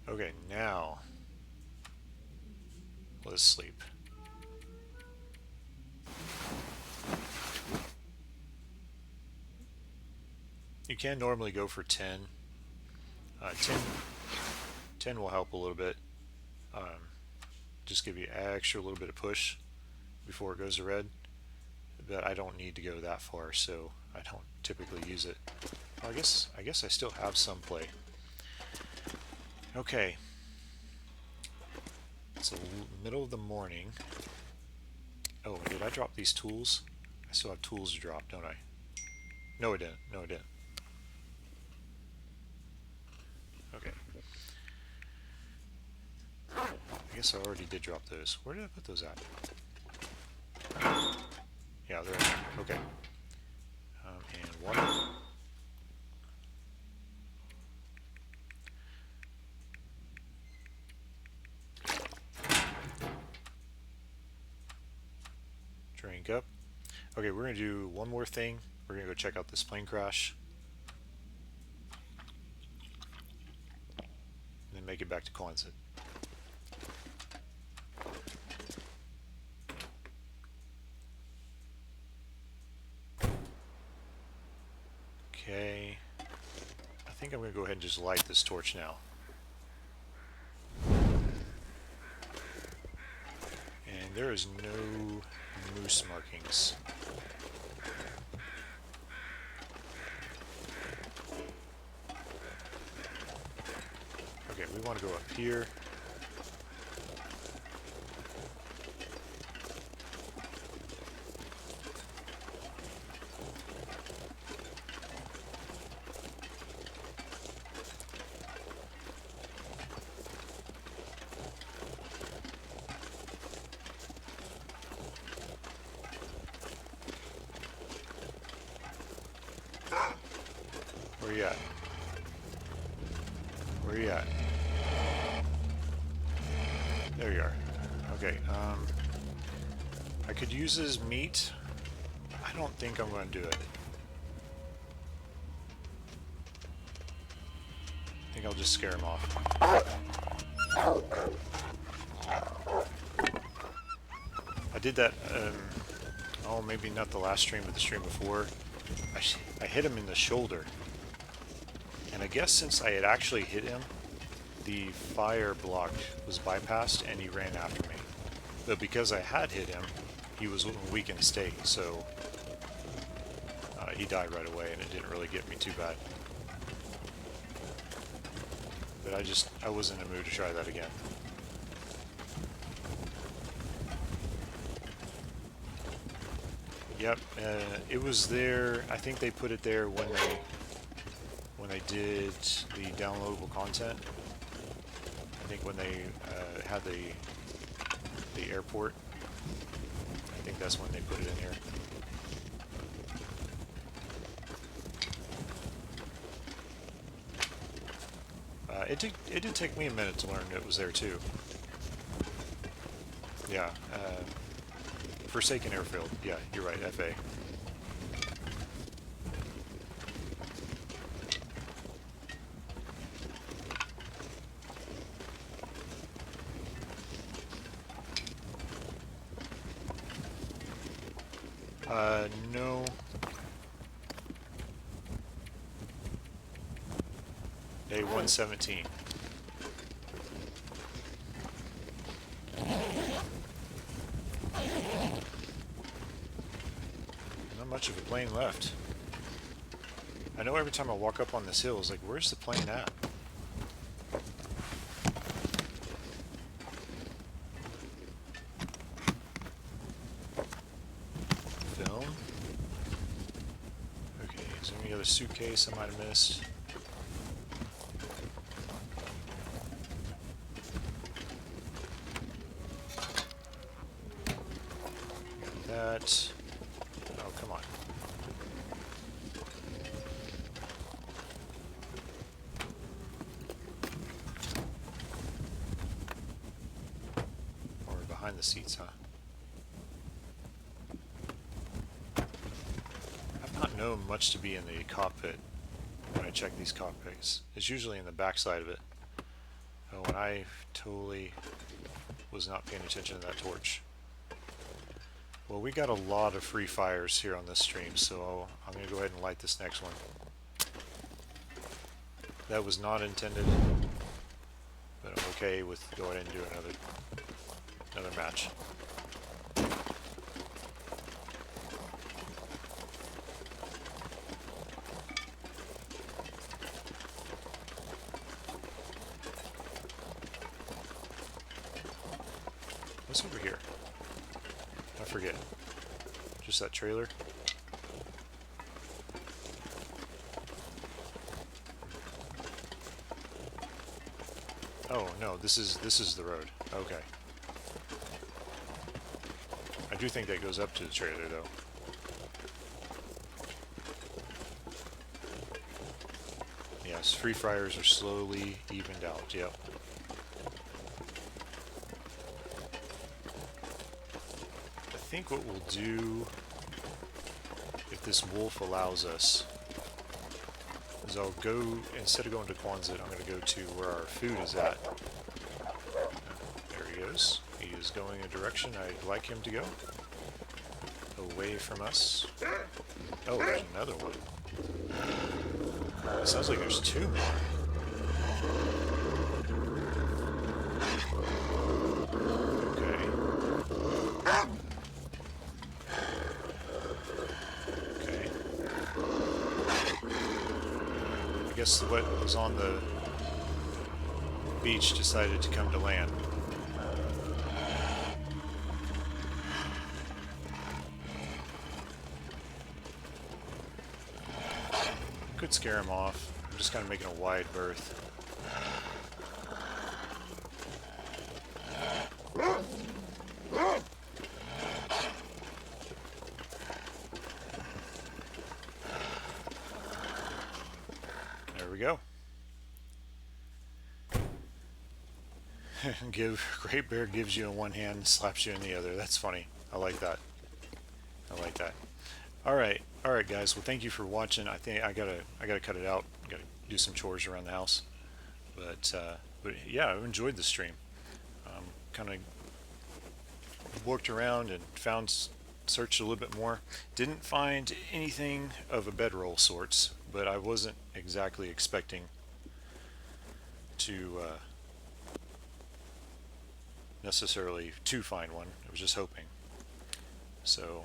Okay, now let's sleep. You can normally go for 10. 10 will help a little bit. Just give you extra little bit of push before it goes to red. But I don't need to go that far, so I don't typically use it. Well, I guess I still have some play. Okay. It's the middle of the morning. Oh, did I drop these tools? I still have tools to drop, don't I? No, I didn't. No, I didn't. Okay. I guess I already did drop those. Where did I put those at? Yeah, they're in there. Okay. And water. Drink up. Okay, we're going to do one more thing. We're going to go check out this plane crash. And then make it back to Quonset. Okay. I think I'm going to go ahead and just light this torch now. And there is no moose markings. Okay, we want to go up here. Where you at? Where you at? There you are. Okay, I could use his meat. I don't think I'm going to do it. I think I'll just scare him off. I did that, oh, maybe not the last stream, but the stream before. I hit him in the shoulder. And I guess since I had actually hit him, the fire block was bypassed and he ran after me. But because I had hit him, he was in a weakened state, so he died right away and it didn't really get me too bad. But I was in a mood to try that again. Yep, it was there. I think they put it there when they did the downloadable content. I think when they had the airport. I think that's when they put it in here. It did take me a minute to learn it was there too. Yeah, Forsaken Airfield. Yeah, you're right, FA. No. Day 117. Not much of a plane left. I know every time I walk up on this hill, it's like, where's the plane at? suitcase I might have missed. Got that. Oh, come on. Or behind the seats, huh? I've not known much to be in the cockpit when I check these cockpits. It's usually in the back side of it. Oh, and I totally was not paying attention to that torch. Well, we got a lot of free fires here on this stream, so I'm going to go ahead and light this next one. That was not intended, but I'm okay with going ahead and do another match. What's over here? I forget. Just that trailer? Oh no, this is the road. Okay. I do think that goes up to the trailer though. Yes, free fires are slowly evened out, yep. I think what we'll do, if this wolf allows us, is I'll go, instead of going to Quonset, I'm going to go to where our food is at. There he goes. He is going a direction I'd like him to go. Away from us. Oh, there's another one. It sounds like there's two more. Okay. I guess what was on the beach decided to come to land. Could scare him off. I'm just kind of making a wide berth. There we go. Great Bear gives you in one hand, slaps you in the other. That's funny. I like that. I like that. All right, guys. Well, thank you for watching. I think I gotta cut it out. Gotta do some chores around the house. But yeah, I've enjoyed the stream. Kind of worked around and searched a little bit more. Didn't find anything of a bedroll sorts, but I wasn't exactly expecting to necessarily to find one. I was just hoping. So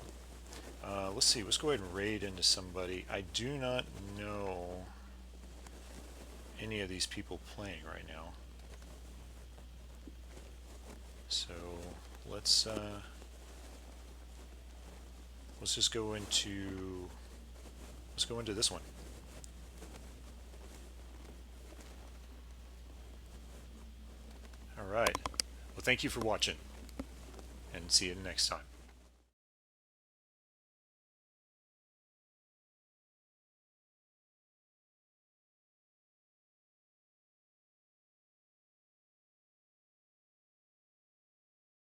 let's see. Let's go ahead and raid into somebody. I do not know any of these people playing right now. So let's just go into this one. All right. Well, thank you for watching, and see you next time.